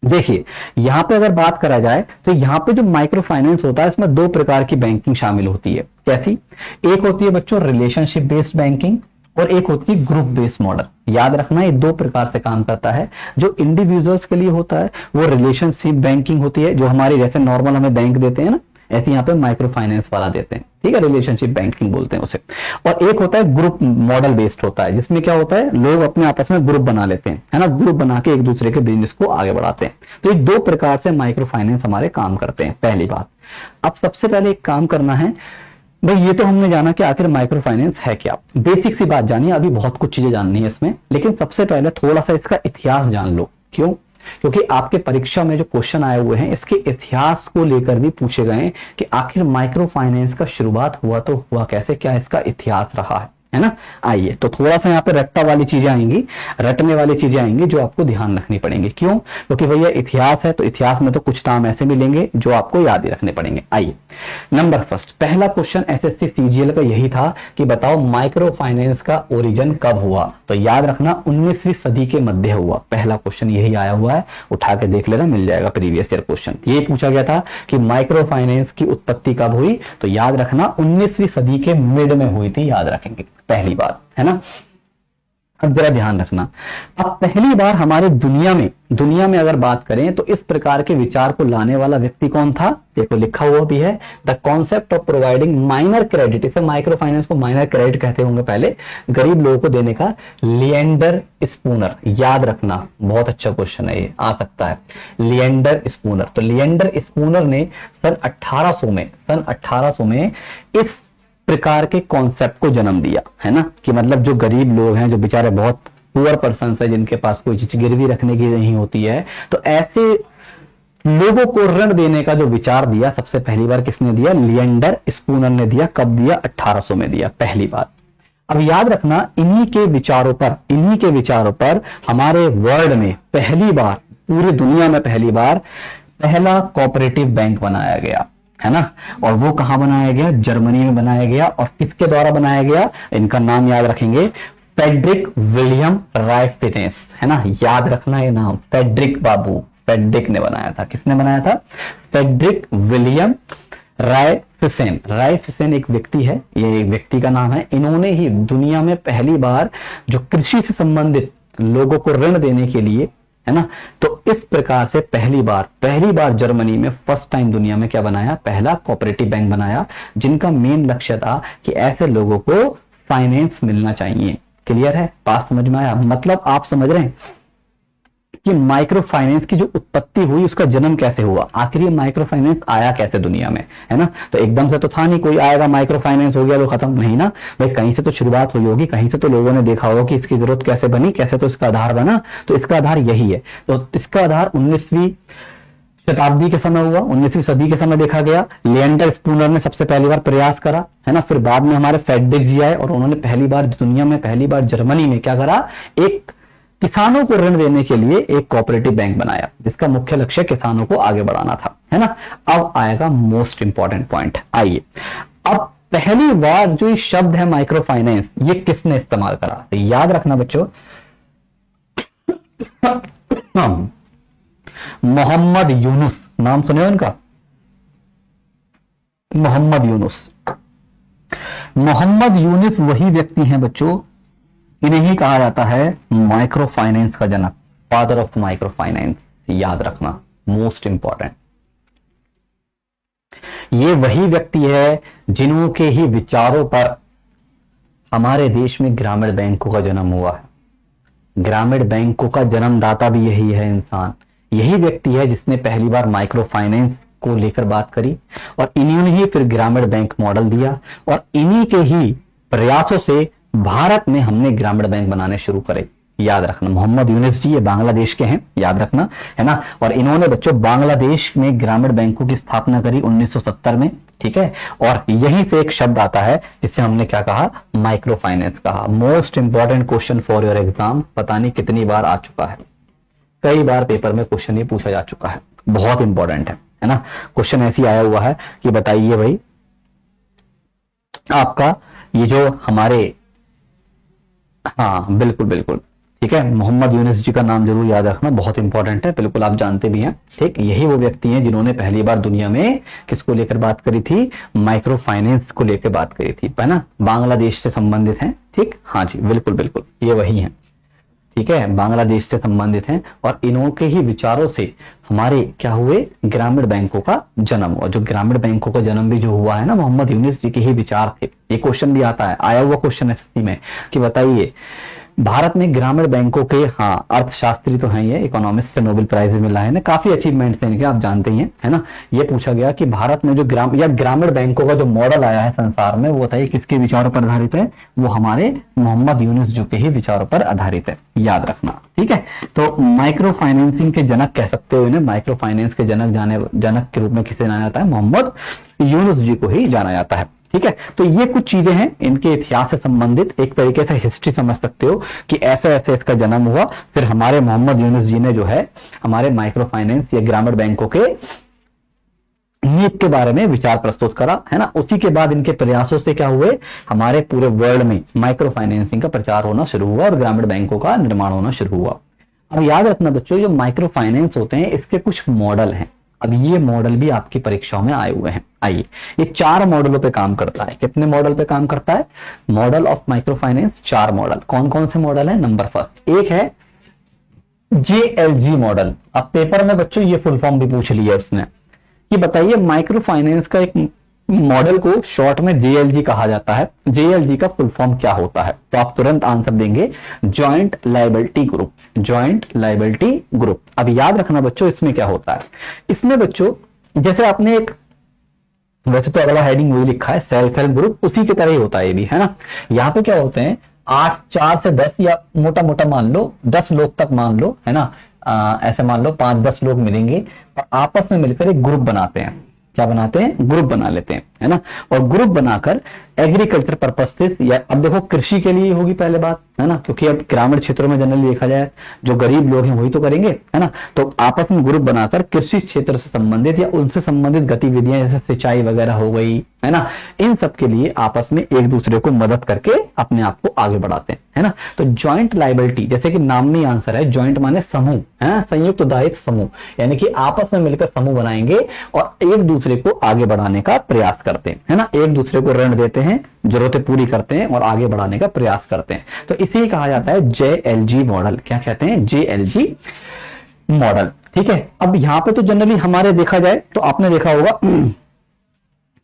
देखिए, यहां पे अगर बात करा जाए तो यहां पे जो माइक्रो फाइनेंस होता है, इसमें 2 प्रकार की बैंकिंग शामिल होती है। कैसी, एक होती है बच्चों रिलेशनशिप बेस्ड बैंकिंग, और एक होती है ग्रुप बेस्ड मॉडल। याद रखना, ये 2 प्रकार से काम करता है। जो इंडिविजुअल्स के लिए होता है वो रिलेशनशिप बैंकिंग होती है, जो हमारी जैसे नॉर्मल हमें बैंक देते हैं ना, ऐसे यहाँ पे माइक्रो फाइनेंस वाला देते हैं। ठीक है, रिलेशनशिप बैंकिंग बोलते हैं उसे। और एक होता है ग्रुप मॉडल बेस्ड होता है, जिसमें क्या होता है, लोग अपने आपस में ग्रुप बना लेते हैं, है ना, ग्रुप बना के एक दूसरे के बिजनेस को आगे बढ़ाते हैं। तो ये 2 प्रकार से माइक्रो फाइनेंस हमारे काम करते हैं, पहली बात। अब सबसे पहले एक काम करना है, भाई ये तो हमने जाना कि आखिर माइक्रो फाइनेंस है क्या। बेसिक सी बात जानिए, अभी बहुत कुछ चीजें जाननी है इसमें, लेकिन सबसे पहले थोड़ा सा इसका इतिहास जान लो। क्यों? क्योंकि आपके परीक्षा में जो क्वेश्चन आए हुए हैं इसके इतिहास को लेकर भी पूछे गए कि आखिर माइक्रो फाइनेंस का शुरुआत हुआ तो हुआ कैसे, क्या इसका इतिहास रहा है ना। आइए तो थोड़ा सा यहाँ पे रट्टा वाली चीजें आएंगी, रटने वाली चीजें आएंगी जो आपको ध्यान रखनी पड़ेंगी। क्यों? क्योंकि भैया इतिहास है तो इतिहास में तो कुछ नाम ऐसे मिलेंगे जो आपको याद ही रखने पड़ेंगे। आइए नंबर फर्स्ट, पहला क्वेश्चन एसएससी सीजीएल का यही था कि बताओ माइक्रो फाइनेंस का ओरिजिन कब हुआ। तो याद रखना 19वीं सदी के मध्य हुआ। पहला क्वेश्चन यही आया हुआ है, उठा के देख लेना, मिल जाएगा प्रीवियस ईयर क्वेश्चन। ये पूछा गया था कि माइक्रो फाइनेंस की उत्पत्ति कब हुई, तो याद रखना 19वीं सदी के मिड में हुई थी, याद रखेंगे पहली बात, है ना। अब जरा ध्यान रखना, अब पहली बार हमारे दुनिया में अगर बात करें तो इस प्रकार के विचार को लाने वाला व्यक्ति कौन था, देखो लिखा हुआ भी है, the concept of providing minor credit, इसे माइक्रो फाइनेंस को माइनर क्रेडिट कहते होंगे पहले, गरीब लोगों को देने का, लिएंडर स्पूनर। याद रखना, बहुत अच्छा क्वेश्चन है, ये आ सकता है, लिएंडर स्पूनर। तो लिएंडर स्पूनर ने सन 1800 में इस प्रकार के कॉन्सेप्ट को जन्म दिया, है ना, कि मतलब जो गरीब लोग हैं, जो बेचारे बहुत पुअर पर्सन है, जिनके पास कोई चीज गिरवी रखने की नहीं होती है, तो ऐसे लोगों को ऋण देने का जो विचार दिया सबसे पहली बार किसने दिया, लिएंडर स्पूनर ने दिया। कब दिया? 1800 में दिया, पहली बात। अब याद रखना, इन्हीं के विचारों पर हमारे वर्ल्ड में पहली बार, पूरी दुनिया में पहली बार पहला कोऑपरेटिव बैंक बनाया गया, है ना। और वो कहां बनाया गया? जर्मनी में बनाया गया। और किसके द्वारा बनाया गया? इनका नाम याद रखेंगे, फ्रेडरिक विलियम रायफिनेस, है ना, याद रखना ये नाम, फ्रेडरिक बाबू, फ्रेडरिक ने बनाया था। किसने बनाया था? फ्रेडरिक विलियम रायफिसेन एक व्यक्ति है, ये एक व्यक्ति का नाम है। इन्होंने ही दुनिया में पहली बार जो कृषि से संबंधित लोगों को ऋण देने के लिए, है ना, तो इस प्रकार से पहली बार जर्मनी में फर्स्ट टाइम दुनिया में क्या बनाया? पहला कोऑपरेटिव बैंक बनाया, जिनका मेन लक्ष्य था कि ऐसे लोगों को फाइनेंस मिलना चाहिए। क्लियर है? बात समझ में आया? मतलब आप समझ रहे हैं कि माइक्रो फाइनेंस की जो उत्पत्ति हुई, उसका जन्म कैसे हुआ, आखिर ये माइक्रो फाइनेंस आया कैसे दुनिया में, है ना। तो एकदम से तो था नहीं, कोई आएगा माइक्रो फाइनेंस हो गया तो खत्म नहीं ना भाई, कहीं से तो शुरुआत हुई होगी, कहीं से तो लोगों ने देखा होगा कि इसकी जरूरत कैसे बनी, कैसे तो इसका आधार बना। तो इसका आधार यही है। तो इसका आधार 19वीं शताब्दी के समय हुआ, 19वीं सदी के समय देखा गया। लिएंडर स्पूनर ने सबसे पहली बार प्रयास करा, है ना। फिर बाद में हमारे फ्रेडरिक जी आए और उन्होंने दुनिया में पहली बार जर्मनी में क्या करा, एक किसानों को ऋण देने के लिए एक कोऑपरेटिव बैंक बनाया, जिसका मुख्य लक्ष्य किसानों को आगे बढ़ाना था, है ना। अब आएगा मोस्ट इंपॉर्टेंट पॉइंट। आइए, अब पहली बार जो ये शब्द है माइक्रो फाइनेंस, ये किसने इस्तेमाल करा? तो याद रखना बच्चों, मोहम्मद यूनुस, नाम सुने उनका, मोहम्मद यूनुस वही व्यक्ति हैं बच्चों, इन्हें ही कहा जाता है माइक्रो फाइनेंस का जनक, फादर ऑफ माइक्रो फाइनेंस। याद रखना, मोस्ट इंपॉर्टेंट। ये वही व्यक्ति है जिन्हों के ही विचारों पर हमारे देश में ग्रामीण बैंकों का जन्म हुआ है। ग्रामीण बैंकों का जन्मदाता भी यही है इंसान, यही व्यक्ति है जिसने पहली बार माइक्रो फाइनेंस को लेकर बात करी, और इन्होंने ही फिर ग्रामीण बैंक मॉडल दिया, और इन्हीं के ही प्रयासों से भारत में हमने ग्रामीण बैंक बनाने शुरू करे। याद रखना, मोहम्मद यूनुस जी ये बांग्लादेश के हैं, याद रखना, है ना। और इन्होंने बच्चों बांग्लादेश में ग्रामीण बैंकों की स्थापना करी 1970 में, ठीक है। और यहीं से एक शब्द आता है जिसे हमने क्या कहा, माइक्रो फाइनेंस कहा। Most important question for your exam, पता नहीं कितनी बार आ चुका है, कई बार पेपर में क्वेश्चन ये पूछा जा चुका है, बहुत इंपॉर्टेंट है ना। क्वेश्चन ऐसी आया हुआ है कि बताइए भाई, आपका ये जो हमारे, हाँ बिल्कुल ठीक है, मोहम्मद यूनुस जी का नाम जरूर याद रखना, बहुत इंपॉर्टेंट है, बिल्कुल आप जानते भी हैं, ठीक। यही वो व्यक्ति हैं जिन्होंने पहली बार दुनिया में किसको लेकर बात करी थी, माइक्रो फाइनेंस को लेकर बात करी थी, है ना। बांग्लादेश से संबंधित हैं, ठीक, हाँ जी बिल्कुल ये वही हैं, ठीक है, बांग्लादेश से संबंधित हैं। और इन्हों के ही विचारों से हमारे क्या हुए, ग्रामीण बैंकों का जन्म हुआ। जो ग्रामीण बैंकों का जन्म भी जो हुआ है ना, मोहम्मद यूनुस जी के ही विचार थे। ये क्वेश्चन भी आता है, आया हुआ क्वेश्चन एसएससी में कि बताइए भारत में ग्रामीण बैंकों के, हाँ अर्थशास्त्री तो हैं, ये इकोनॉमिस्ट, नोबेल प्राइज भी मिला है ना, काफी अचीवमेंट्स हैं इनके, आप जानते ही हैं, है ना। ये पूछा गया कि भारत में जो ग्रामीण बैंकों का जो मॉडल आया है संसार में, वो बताइए किसके विचारों पर आधारित है? वो हमारे मोहम्मद यूनुस जो के ही विचारों पर आधारित है, याद रखना, ठीक है। तो माइक्रो फाइनेंसिंग के जनक कह सकते हो इन्हें, माइक्रो फाइनेंस के जनक के रूप में किसे जाना जाता है? मोहम्मद यूनुस जी को ही जाना जाता है, ठीक है। तो ये कुछ चीजें हैं इनके इतिहास से संबंधित, एक तरीके से हिस्ट्री समझ सकते हो कि ऐसे ऐसे इसका जन्म हुआ, फिर हमारे मोहम्मद यूनुस जी ने जो है हमारे माइक्रो फाइनेंस या ग्रामीण बैंकों के नीति के बारे में विचार प्रस्तुत करा, है ना। उसी के बाद इनके प्रयासों से क्या हुए, हमारे पूरे वर्ल्ड में माइक्रो फाइनेंसिंग का प्रचार होना शुरू हुआ और ग्रामीण बैंकों का निर्माण होना शुरू हुआ। अब याद रखना बच्चों, जो माइक्रो फाइनेंस होते हैं इसके कुछ मॉडल हैं। अब ये मॉडल भी आपकी परीक्षाओं में आए हुए हैं। आइए, ये 4 मॉडलों पे काम करता है। कितने मॉडल पे काम करता है? Model of micro finance 4 model. कौन कौन से मॉडल है? नंबर फर्स्ट एक है JLG मॉडल। अब पेपर में बच्चों ये फुल फॉर्म भी पूछ लिया उसने कि बताइए माइक्रो फाइनेंस का एक मॉडल को शॉर्ट में JLG कहा जाता है, JLG का फुल फॉर्म क्या होता है? तो आप तुरंत आंसर देंगे joint liability group, joint liability group. अब याद रखना बच्चों इसमें क्या होता है, इसमें बच्चों जैसे आपने एक, वैसे तो अगला हेडिंग वही लिखा है सेल्फ हेल्प ग्रुप, उसी की तरह ही होता है ये भी, है ना। यहाँ पे क्या होते हैं 4 से 10 या मोटा मोटा मान लो 10 लोग तक मान लो, है ना। ऐसे मान लो 5-10 लोग मिलेंगे और आपस में मिलकर एक ग्रुप बनाते हैं। क्या बनाते हैं? ग्रुप बना लेते हैं, है ना। और ग्रुप बनाकर एग्रीकल्चर पर्पज से, या अब देखो कृषि के लिए होगी पहले बात, है ना, क्योंकि अब ग्रामीण क्षेत्रों में जनरली देखा जाए जो गरीब लोग हैं वही तो करेंगे, है ना। तो आपस में ग्रुप बनाकर कृषि क्षेत्र से संबंधित या उनसे संबंधित गतिविधियां जैसे सिंचाई वगैरह हो गई, है ना, इन सब के लिए आपस में एक दूसरे को मदद करके अपने आप को आगे बढ़ाते हैं, है ना। तो ज्वाइंट लायबिलिटी, जैसे कि नाम में आंसर है, ज्वाइंट माने समूह, है, संयुक्त दायित्व समूह, यानी कि आपस में मिलकर समूह बनाएंगे और एक दूसरे को आगे बढ़ाने का प्रयास करते हैं, है ना। एक दूसरे को ऋण देते हैं, जरूरतें पूरी करते हैं और आगे बढ़ाने का प्रयास करते हैं। तो इसे कहा जाता है JLG मॉडल। क्या कहते हैं? JLG मॉडल, ठीक है। अब यहां पे तो जनरली हमारे देखा जाए तो आपने देखा होगा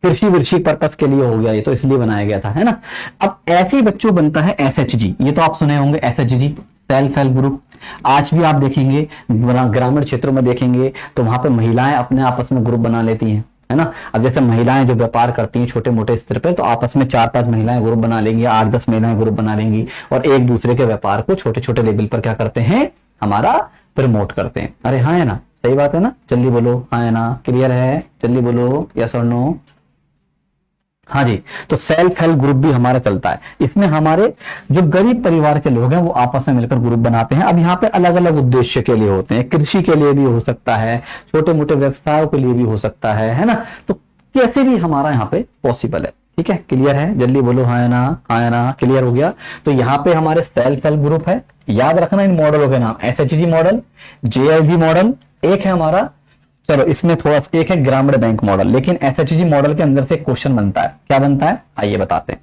कृषि विषि पर्पस के लिए हो गया, ये तो इसलिए बनाया गया था, है ना। अब ऐसे ही बच्चों बनता है SHG, ये तो आप सुने होंगे SHG, सेल्फ हेल्प ग्रुप। आज भी आप देखेंगे ग्रामीण क्षेत्रों में देखेंगे तो वहां पे महिलाएं अपने आपस में ग्रुप बना लेती हैं, है ना। अब जैसे महिलाएं जो व्यापार करती हैं छोटे मोटे स्तर पे, तो आपस में 4-5 महिलाएं ग्रुप बना लेंगी, 8-10 महिलाएं ग्रुप बना लेंगी और एक दूसरे के व्यापार को छोटे छोटे लेवल पर क्या करते हैं, हमारा प्रमोट करते हैं। अरे हाँ है ना, सही बात है ना, जल्दी बोलो हाँ है ना, क्लियर है, जल्दी बोलो यस और नो। हाँ जी, तो सेल्फ हेल्प ग्रुप भी हमारा चलता है। इसमें हमारे जो गरीब परिवार के लोग हैं वो आपस में मिलकर ग्रुप बनाते हैं। अब यहाँ पे अलग अलग उद्देश्य के लिए होते हैं, कृषि के लिए भी हो सकता है, छोटे मोटे व्यवसायों के लिए भी हो सकता है ना। तो कैसे भी हमारा यहाँ पे पॉसिबल है, ठीक है, क्लियर है, जल्दी बोलो हाँ है ना, क्लियर हो गया। तो यहाँ पे हमारे सेल्फ हेल्प ग्रुप है, याद रखना इन मॉडलों के नाम, SHG मॉडल, JLG मॉडल, एक है हमारा, चलो इसमें थोड़ा सा एक है ग्रामीण बैंक मॉडल। लेकिन SHG मॉडल के अंदर से क्वेश्चन बनता है, क्या बनता है आइए बताते हैं।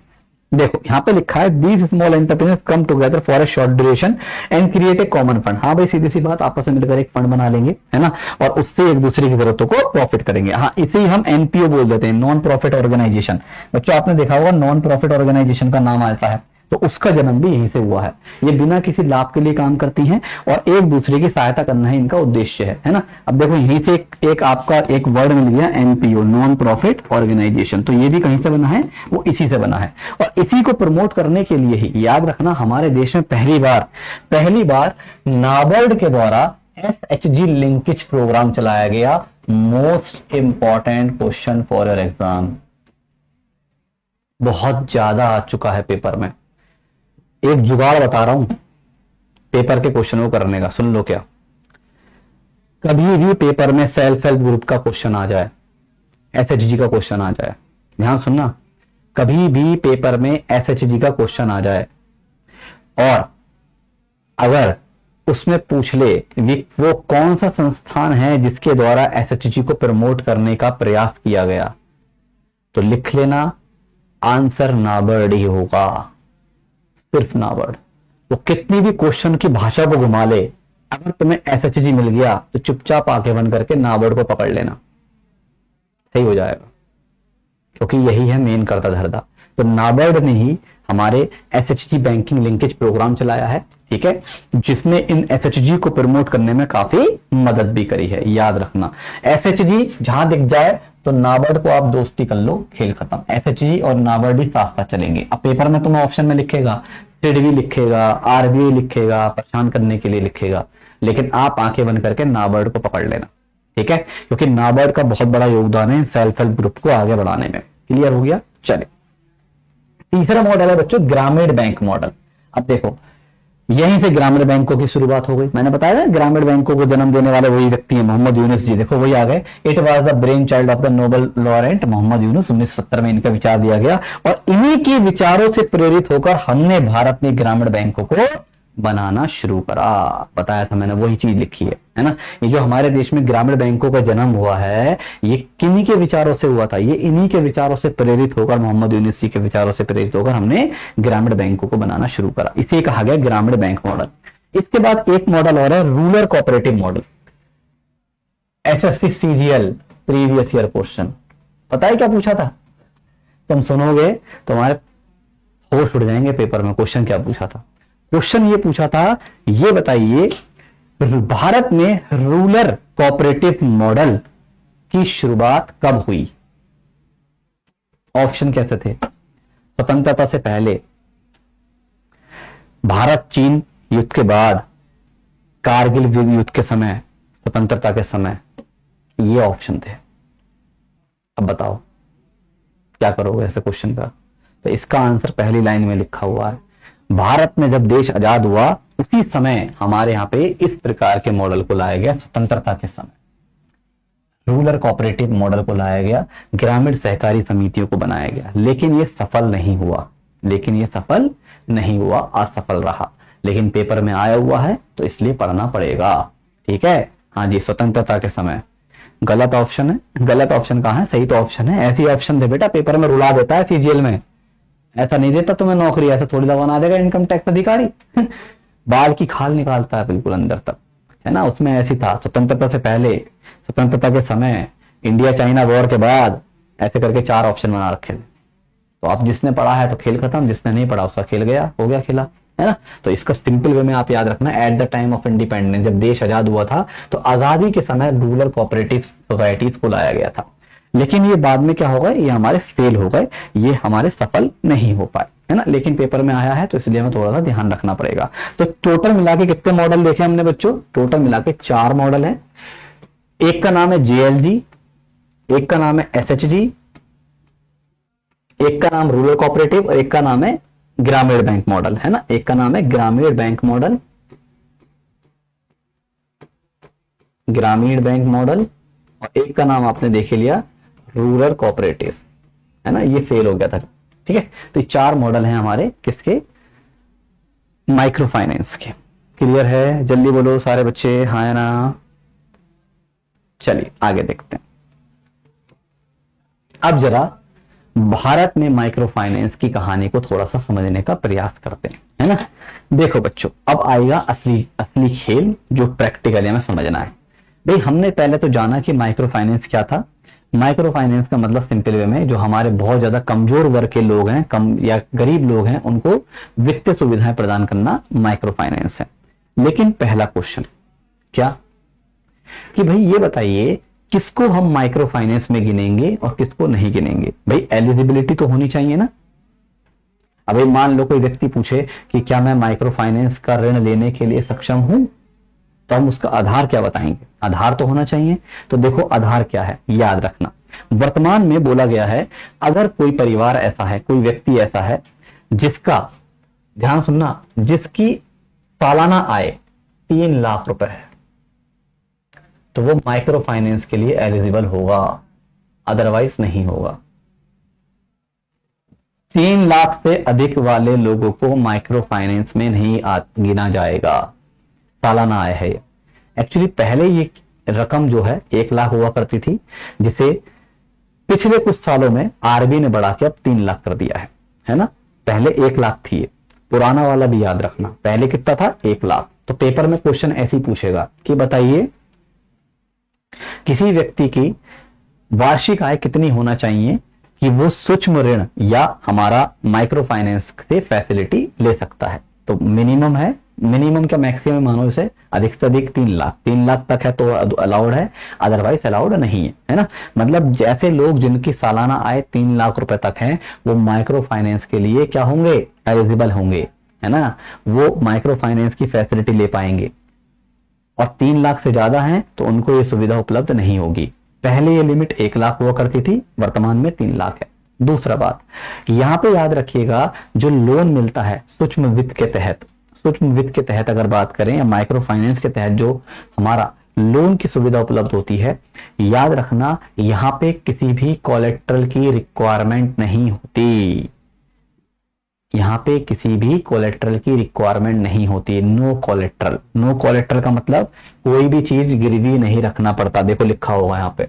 देखो यहाँ पे लिखा है these small entrepreneurs come together for a short duration and create a common fund. हाँ भाई सीधी सी बात, आपस में मिलकर एक फंड बना लेंगे, है ना, और उससे एक दूसरे की जरूरतों को प्रॉफिट करेंगे। हाँ, इसे ही हम NPO बोल देते हैं, नॉन प्रॉफिट ऑर्गेनाइजेशन। बच्चों आपने देखा होगा नॉन प्रॉफिट ऑर्गेनाइजेशन का नाम आता है, तो उसका जन्म भी यहीं से हुआ है। ये बिना किसी लाभ के लिए काम करती हैं और एक दूसरे की सहायता करना ही इनका उद्देश्य है ना। अब देखो यहीं से एक आपका एक वर्ड मिल गया NPO, नॉन प्रॉफिट ऑर्गेनाइजेशन, तो ये भी कहीं से बना है, वो इसी से बना है। और इसी को प्रमोट करने के लिए ही याद रखना हमारे देश में पहली बार नाबार्ड के द्वारा SHG लिंकेज प्रोग्राम चलाया गया। Most important question for your exam, बहुत ज्यादा आ चुका है पेपर में। एक जुगाड़ बता रहा हूं पेपर के क्वेश्चन को करने का, सुन लो क्या। कभी भी पेपर में सेल्फ हेल्प ग्रुप का क्वेश्चन आ जाए, SHG का क्वेश्चन आ जाए, ध्यान सुनना, कभी भी पेपर में SHG का क्वेश्चन आ जाए और अगर उसमें पूछ ले वो कौन सा संस्थान है जिसके द्वारा SHG को प्रमोट करने का प्रयास किया गया, तो लिख लेना आंसर नाबार्ड ही होगा, सिर्फ नाबार्ड। वो कितनी भी क्वेश्चन की भाषा को घुमा ले, अगर तुम्हें SHG मिल गया तो चुपचाप आंखें बंद करके नाबार्ड को पकड़ लेना, सही हो जाएगा। क्योंकि यही है मेन करता धरता। तो नाबार्ड ने ही हमारे एसएचजी बैंकिंग लिंकेज प्रोग्राम चलाया है, ठीक है, जिसने इन एसएचजी को प्रमोट करने में काफी मदद भी करी है। याद रखना, एसएचजी जहां दिख जाए तो नाबार्ड को आप दोस्ती कर लो, खेल खत्म। एसएचजी और नाबार्ड ही साथ साथ चलेंगे। अब पेपर में तुम्हें ऑप्शन में लिखेगा, सिडबी लिखेगा, आरबीआई लिखेगा, परेशान करने के लिए लिखेगा, लेकिन आप आंखें बंद करके नाबार्ड को पकड़ लेना, ठीक है, क्योंकि नाबार्ड का बहुत बड़ा योगदान है सेल्फ हेल्प ग्रुप को आगे बढ़ाने में। क्लियर हो गया? चले, तीसरा मॉडल है बच्चों ग्रामीण बैंक मॉडल। अब देखो, यहीं से ग्रामीण बैंकों की शुरुआत हो गई। मैंने बताया ग्रामीण बैंकों को जन्म देने वाले वही व्यक्ति हैं, मोहम्मद यूनुस जी। देखो वही आ गए। It was the brain child of the Nobel laureate Muhammad Yunus. 1970 में इनका विचार दिया गया और इन्हीं के विचारों से प्रेरित होकर हमने भारत में ग्रामीण बैंकों को बनाना शुरू करा। बताया था मैंने, वही चीज लिखी है ना। ये जो हमारे देश में ग्रामीण बैंकों का जन्म हुआ है, ये किन्हीं के विचारों से हुआ था? ये इन्हीं के विचारों से प्रेरित होकर, मोहम्मद यूनुस जी के विचारों से प्रेरित होकर हमने ग्रामीण बैंकों को बनाना शुरू करा। इसे कहा गया ग्रामीण बैंक मॉडल। इसके बाद एक मॉडल और है rural cooperative model. SSC CGL previous year question, पता है क्या पूछा था? तुम सुनोगे तुम्हारे होश उड़ जाएंगे पेपर में। क्वेश्चन क्या पूछा था? क्वेश्चन ये पूछा था, ये बताइए भारत में रूरल कोऑपरेटिव मॉडल की शुरुआत कब हुई? ऑप्शन कैसे थे? स्वतंत्रता से पहले, भारत चीन युद्ध के बाद, कारगिल युद्ध के समय, स्वतंत्रता के समय, ये ऑप्शन थे। अब बताओ क्या करोगे ऐसे क्वेश्चन का? तो इसका आंसर पहली लाइन में लिखा हुआ है। भारत में जब देश आजाद हुआ उसी समय हमारे यहां पे इस प्रकार के मॉडल को लाया गया। स्वतंत्रता के समय रूरल कोऑपरेटिव मॉडल को लाया गया, ग्रामीण सहकारी समितियों को बनाया गया, लेकिन ये सफल नहीं हुआ, असफल रहा। लेकिन पेपर में आया हुआ है तो इसलिए पढ़ना पड़ेगा, ठीक है। हाँ जी, स्वतंत्रता के समय। गलत ऑप्शन है। गलत ऑप्शन कहां है? सही तो ऑप्शन है। ऐसी ऑप्शन दे बेटा, पेपर में रुला देता है सीजीएल में। ऐसा नहीं देता तुम्हें नौकरी, ऐसा थोड़ी दवा बना देगा इनकम टैक्स अधिकारी। बाल की खाल निकालता है बिल्कुल अंदर तक, है ना। उसमें ऐसी था, स्वतंत्रता से पहले, स्वतंत्रता के समय, इंडिया चाइना वॉर के बाद, ऐसे करके 4 ऑप्शन बना रखे थे। तो अब जिसने पढ़ा है तो खेल खत्म, जिसने नहीं पढ़ा उसका खेल गया, हो गया खेला, है ना। तो इसका सिंपल वे में आप याद रखना, at the time of independence, जब देश आजाद हुआ था तो आजादी के समय रूरल कोऑपरेटिव सोसाइटीज को लाया गया था। लेकिन ये बाद में क्या हो गए? ये हमारे फेल हो गए, ये हमारे सफल नहीं हो पाए, है ना। लेकिन पेपर में आया है तो इसलिए हमें थोड़ा सा ध्यान रखना पड़ेगा। तो टोटल मिला के कितने मॉडल देखे हमने बच्चों? टोटल मिला के 4 मॉडल है। एक का नाम है जेएलजी, एक का नाम है एसएचजी, एक का नाम रूरल कोऑपरेटिव और एक का नाम है ग्रामीण बैंक मॉडल, है ना। एक का नाम है ग्रामीण बैंक मॉडल, और एक का नाम आपने देख लिया रूरल कोऑपरेटिव, है ना। ये फेल हो गया था, ठीक है। तो ये 4 मॉडल हैं हमारे, किसके? माइक्रो फाइनेंस के। क्लियर है? जल्दी बोलो सारे बच्चे, हाँ या ना। चलिए आगे देखते हैं। अब जरा भारत में माइक्रो फाइनेंस की कहानी को थोड़ा सा समझने का प्रयास करते हैं, है ना। देखो बच्चों, अब आएगा असली खेल, जो प्रैक्टिकली हमें समझना है। भाई हमने पहले तो जाना कि माइक्रो फाइनेंस क्या था। माइक्रो फाइनेंस का मतलब सिंपल वे में, जो हमारे बहुत ज्यादा कमजोर वर्ग के लोग हैं, कम या गरीब लोग हैं, उनको वित्तीय सुविधाएं प्रदान करना माइक्रो फाइनेंस है। लेकिन पहला क्वेश्चन क्या कि भाई ये बताइए किसको हम माइक्रो फाइनेंस में गिनेंगे और किसको नहीं गिनेंगे? भाई एलिजिबिलिटी तो होनी चाहिए ना। अभी मान लो कोई व्यक्ति पूछे कि क्या मैं माइक्रो फाइनेंस का ऋण लेने के लिए सक्षम हूं, तो हम उसका आधार क्या बताएंगे? आधार तो होना चाहिए। तो देखो आधार क्या है, याद रखना। वर्तमान में बोला गया है, अगर कोई परिवार ऐसा है, कोई व्यक्ति ऐसा है जिसका, ध्यान सुनना, जिसकी सालाना आय 3 लाख रुपए है, तो वो माइक्रो फाइनेंस के लिए एलिजिबल होगा, अदरवाइज नहीं होगा। 3 लाख से अधिक वाले लोगों को माइक्रो फाइनेंस में नहीं गिना जाएगा। सालाना आय है। एक्चुअली पहले ये रकम जो है 1 लाख हुआ करती थी, जिसे पिछले कुछ सालों में आरबीआई ने बढ़ा के अब 3 लाख कर दिया है ना। पहले 1 लाख थी, पुराना वाला भी याद रखना। पहले कितना था? 1 लाख। तो पेपर में क्वेश्चन ऐसे ही पूछेगा कि बताइए किसी व्यक्ति की वार्षिक आय कितनी होना चाहिए कि वो सूक्ष्म ऋण या हमारा माइक्रो फाइनेंस से फैसिलिटी ले सकता है। तो मिनिमम है, मिनिमम क्या मैक्सिमम मानो इसे, अधिक से अधिक 3 लाख, 3 लाख तक है तो अलाउड है, अदरवाइज अलाउड नहीं है, है ना। मतलब जैसे लोग जिनकी सालाना आय 3 लाख रुपए तक है वो माइक्रो फाइनेंस के लिए क्या होंगे, एलिजिबल होंगे, है ना, वो माइक्रो फाइनेंस की फैसिलिटी ले पाएंगे। और 3 लाख से ज्यादा है तो उनको ये सुविधा उपलब्ध नहीं होगी। पहले ये लिमिट 1 लाख हुआ करती थी, वर्तमान में 3 लाख है। दूसरा बात यहां पे याद रखिएगा, जो लोन मिलता है सूक्ष्म वित्त के तहत, सूक्ष्म वित्त के तहत अगर बात करें या माइक्रो फाइनेंस के तहत जो हमारा लोन की सुविधा उपलब्ध होती है, याद रखना यहां पे किसी भी कोलेट्रल की रिक्वायरमेंट नहीं होती। यहां पे किसी भी कोलेट्रल की रिक्वायरमेंट नहीं होती। नो कोलेट्रल, नो कोलेट्रल का मतलब कोई भी चीज गिरवी नहीं रखना पड़ता। देखो लिखा होगा यहाँ पे,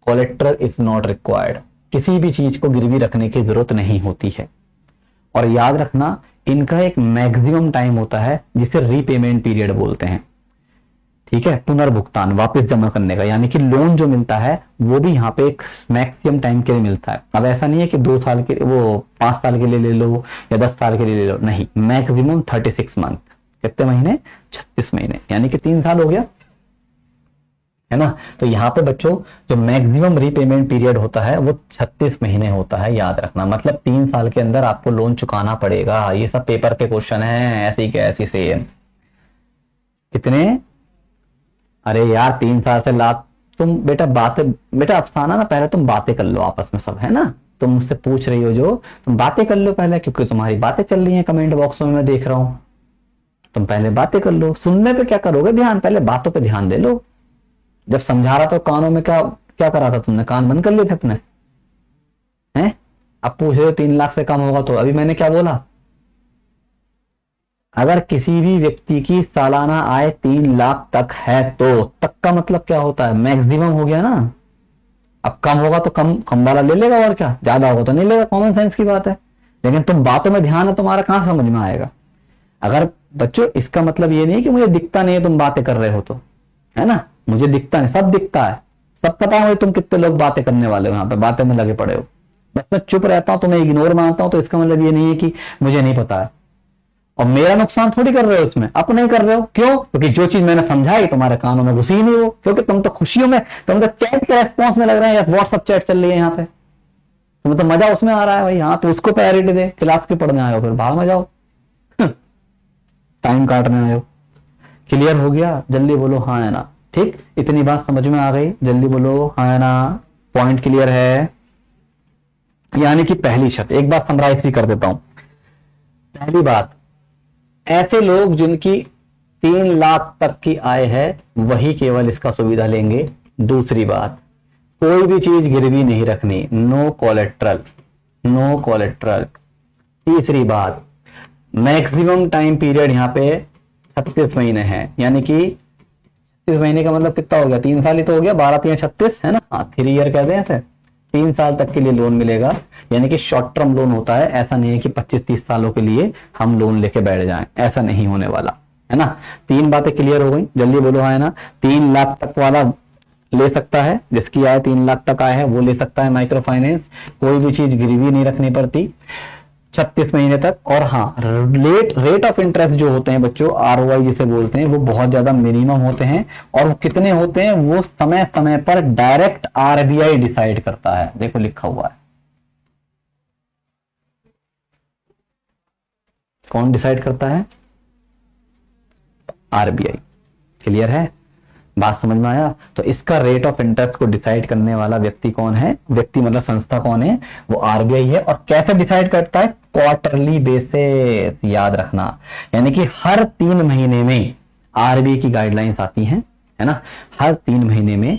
कोलेट्रल इज नॉट रिक्वायर्ड, किसी भी चीज को गिरवी रखने की जरूरत नहीं होती है। और याद रखना इनका एक मैक्सिमम टाइम होता है जिसे रीपेमेंट पीरियड बोलते हैं, ठीक है, पुनर्भुगतान, वापस जमा करने का। यानी कि लोन जो मिलता है वो भी यहाँ पे एक मैक्सिमम टाइम के लिए मिलता है। अब ऐसा नहीं है कि 2 साल के, वो 5 साल के लिए ले लो या 10 साल के लिए ले लो, नहीं, मैक्सिमम 36 मंथ, कितने महीने, 36 महीने, यानी कि 3 साल हो गया, है ना। तो यहाँ पे बच्चों जो मैक्सिमम रीपेमेंट पीरियड होता है वो 36 महीने होता है, याद रखना। मतलब 3 साल के अंदर आपको लोन चुकाना पड़ेगा। ये सब पेपर के क्वेश्चन है, ऐसी के ऐसी सेम। कितने, अरे यार 3 साल से लाख, तुम बेटा बातें, बेटा अफसाना ना, पहले तुम बातें कर लो आपस में सब, है ना। तुम मुझसे पूछ रही हो जो, तुम बातें कर लो पहले, क्योंकि तुम्हारी बातें चल रही हैं कमेंट बॉक्स में, मैं देख रहा हूं। तुम पहले बातें कर लो, सुनने पे क्या करोगे ध्यान, पहले बातों पे ध्यान दे लो। जब समझा रहा था कानों में क्या क्या करा था तुमने, कान बंद कर लिए थे अपने, हैं। अब पूछ रहे हो 3 लाख से कम होगा, तो अभी मैंने क्या बोला, अगर किसी भी व्यक्ति की सालाना आय 3 लाख तक है तो, तक का मतलब क्या होता है, मैक्सिमम हो गया ना। अब कम होगा तो कम कम वाला ले लेगा, और क्या, ज्यादा होगा तो नहीं लेगा, कॉमन सेंस की बात है। लेकिन तुम बातों में ध्यान है तुम्हारा, कहां समझ में आएगा। अगर बच्चों इसका मतलब ये नहीं कि मुझे दिखता नहीं है तुम बातें कर रहे हो तो, है ना, मुझे दिखता नहीं, सब दिखता है, सब पता है तुम कितने लोग बातें करने वाले हो, यहाँ पे बातें में लगे पड़े हो। बस मैं चुप रहता हूं, तुम्हें इग्नोर मानता हूं, तो इसका मतलब ये नहीं है कि मुझे नहीं पता है। और मेरा नुकसान थोड़ी कर रहे हो उसमें, अब नहीं कर रहे हो, क्यों, क्योंकि जो चीज मैंने समझाई तुम्हारे कानों में घुसी ही नहीं हो, क्योंकि तुम तो खुशियों में, तुम तो चैट के रेस्पॉन्स में लग रहे हैं, या व्हाट्सएप चैट चल रही है यहाँ पे, तुम्हें तो मजा उसमें आ रहा है भाई। हाँ तो उसको प्रायोरिटी दे, क्लास के पढ़ने आए हो, फिर बाहर में जाओ, टाइम काटने आए हो। क्लियर हो गया, जल्दी बोलो हाँ है ना। ठीक, इतनी बात समझ में आ गई, जल्दी बोलो हाँ है ना, पॉइंट क्लियर है। यानी कि पहली शर्त, एक बात समराइज भी कर देता हूं। पहली बात, ऐसे लोग जिनकी 3 लाख तक की आय है वही केवल इसका सुविधा लेंगे। दूसरी बात, कोई भी चीज गिरवी नहीं रखनी, नो कोलेट्रल, नो कोलेट्रल। तीसरी बात, मैक्सिमम टाइम पीरियड यहाँ पे 36 महीने है, यानी कि 36 महीने का मतलब कितना हो गया, 3 साल ही तो हो गया, 12 3 36, है ना, हाँ 3 ईयर कहते हैं ऐसे। 3 साल तक के लिए लोन मिलेगा, यानी कि शॉर्ट टर्म लोन होता है। ऐसा नहीं है कि 25-30 सालों के लिए हम लोन लेके बैठ जाएं, ऐसा नहीं होने वाला, है ना। 3 बातें क्लियर हो गई, जल्दी बोलो है ना। 3 लाख तक वाला ले सकता है, जिसकी आय 3 लाख तक आय है वो ले सकता है माइक्रो फाइनेंस, कोई भी चीज गिरवी नहीं रखनी पड़ती 36 महीने तक। और हाँ, रेट ऑफ इंटरेस्ट जो होते हैं बच्चों, आरओआई जिसे बोलते हैं, वो बहुत ज्यादा मिनिमम होते हैं। और वो कितने होते हैं, वो समय समय पर डायरेक्ट आरबीआई डिसाइड करता है, देखो लिखा हुआ है। कौन डिसाइड करता है, आरबीआई। क्लियर है, बात समझ में आया। तो इसका रेट ऑफ इंटरेस्ट को डिसाइड करने वाला व्यक्ति कौन है, व्यक्ति मतलब संस्था कौन है, वो आरबीआई है। और कैसे डिसाइड करता है, क्वार्टरली बेसिस, याद रखना। यानी कि हर 3 महीने में आरबीआई की गाइडलाइंस आती हैं, है ना, हर 3 महीने में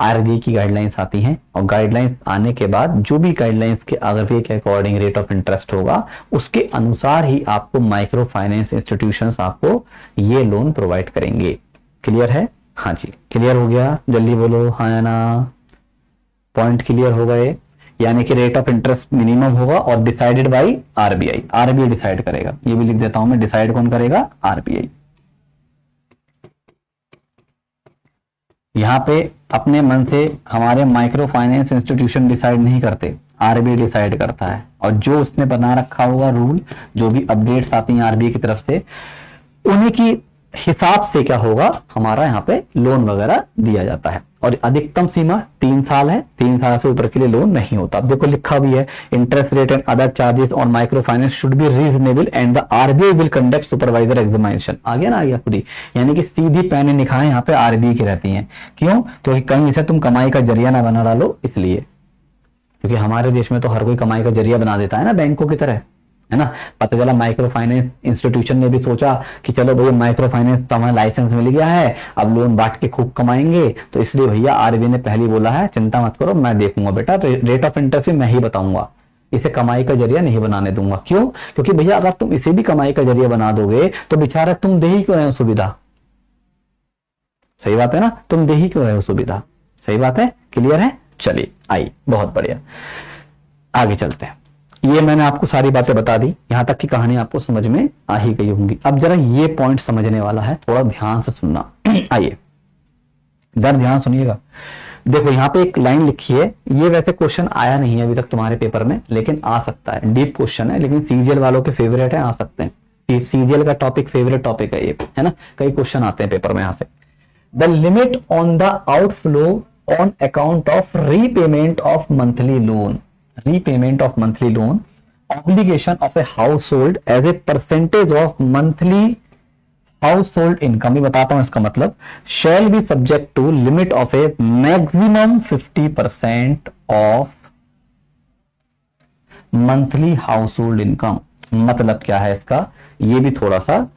आरबीआई की गाइडलाइंस आती हैं। और गाइडलाइंस आने के बाद जो भी गाइडलाइंस के आरबीआई के अकॉर्डिंग रेट ऑफ इंटरेस्ट होगा, उसके अनुसार ही आपको माइक्रो फाइनेंस इंस्टीट्यूशंस आपको ये लोन प्रोवाइड करेंगे। क्लियर है, हाँ जी क्लियर हो गया, जल्दी बोलो हाँ ना। पॉइंट क्लियर हो गए, यानी कि रेट ऑफ इंटरेस्ट मिनिमम होगा और decided by RBI, RBI decide करेगा। ये भी लिख देता हूं मैं, डिसाइड कौन करेगा, आरबीआई। यहां पे अपने मन से हमारे माइक्रो फाइनेंस इंस्टीट्यूशन डिसाइड नहीं करते, आरबीआई डिसाइड करता है, और जो उसने बना रखा होगा रूल, जो भी अपडेट्स आती हैं आरबीआई की तरफ से, उन्हीं की हिसाब से क्या होगा, हमारा यहाँ पे लोन वगैरह दिया जाता है। और अधिकतम सीमा 3 साल है, 3 साल से ऊपर के लिए लोन नहीं होता। अब देखो लिखा भी है, interest rate and other charges on micro finance should be reasonable and the RBI will conduct supervisor examination. आ गया ना, आ गया खुद ही, यानी कि सीधी पैने निखाएं यहाँ पे आरबीआई की रहती हैं। क्यों? क्योंकि कहीं इसे तुम कमाई का जरिया ना बना डालो, इसलिए। क्योंकि हमारे देश में तो हर कोई कमाई का जरिया बना देता है ना, बैंकों की तरह, है ना। पता चला माइक्रो फाइनेंस इंस्टीट्यूशन ने भी सोचा कि चलो भैया माइक्रो फाइनेंस तो हमें लाइसेंस मिल गया है, अब लोन बांट के खूब कमाएंगे, तो इसलिए भैया आरबीआई ने पहले बोला है चिंता मत करो, मैं देखूंगा बेटा, रेट ऑफ इंटरेस्ट मैं ही बताऊंगा, इसे कमाई का जरिया नहीं बनाने दूंगा। क्यों? क्योंकि भैया अगर तुम इसे भी कमाई का जरिया बना दोगे तो बेचारा तुम दे ही क्यों रहे हो सुविधा। सही बात है ना, तुम दे ही क्यों रहे हो सुविधा। सही बात है, क्लियर है। चलिए आई, बहुत बढ़िया, आगे चलते हैं। ये मैंने आपको सारी बातें बता दी, यहां तक की कहानी आपको समझ में आ ही गई होंगी। अब जरा ये पॉइंट समझने वाला है, थोड़ा ध्यान से सुनना। आइए जरा ध्यान सुनिएगा। देखो यहाँ पे एक लाइन लिखी है, ये वैसे क्वेश्चन आया नहीं है अभी तक तुम्हारे पेपर में, लेकिन आ सकता है, डीप क्वेश्चन है, लेकिन सीजीएल वालों के फेवरेट है, आ सकते हैं। सीजीएल का टॉपिक फेवरेट टॉपिक है ये, है ना, कई क्वेश्चन आते हैं पेपर में यहां से। The limit on the outflow on account of repayment of monthly loan, repayment of monthly loan obligation of a household as a percentage of monthly household income, ये बताता हूं इसका मतलब, shall be subject to limit of a maximum 50% of monthly household income। मतलब क्या है इसका, ये भी थोड़ा सा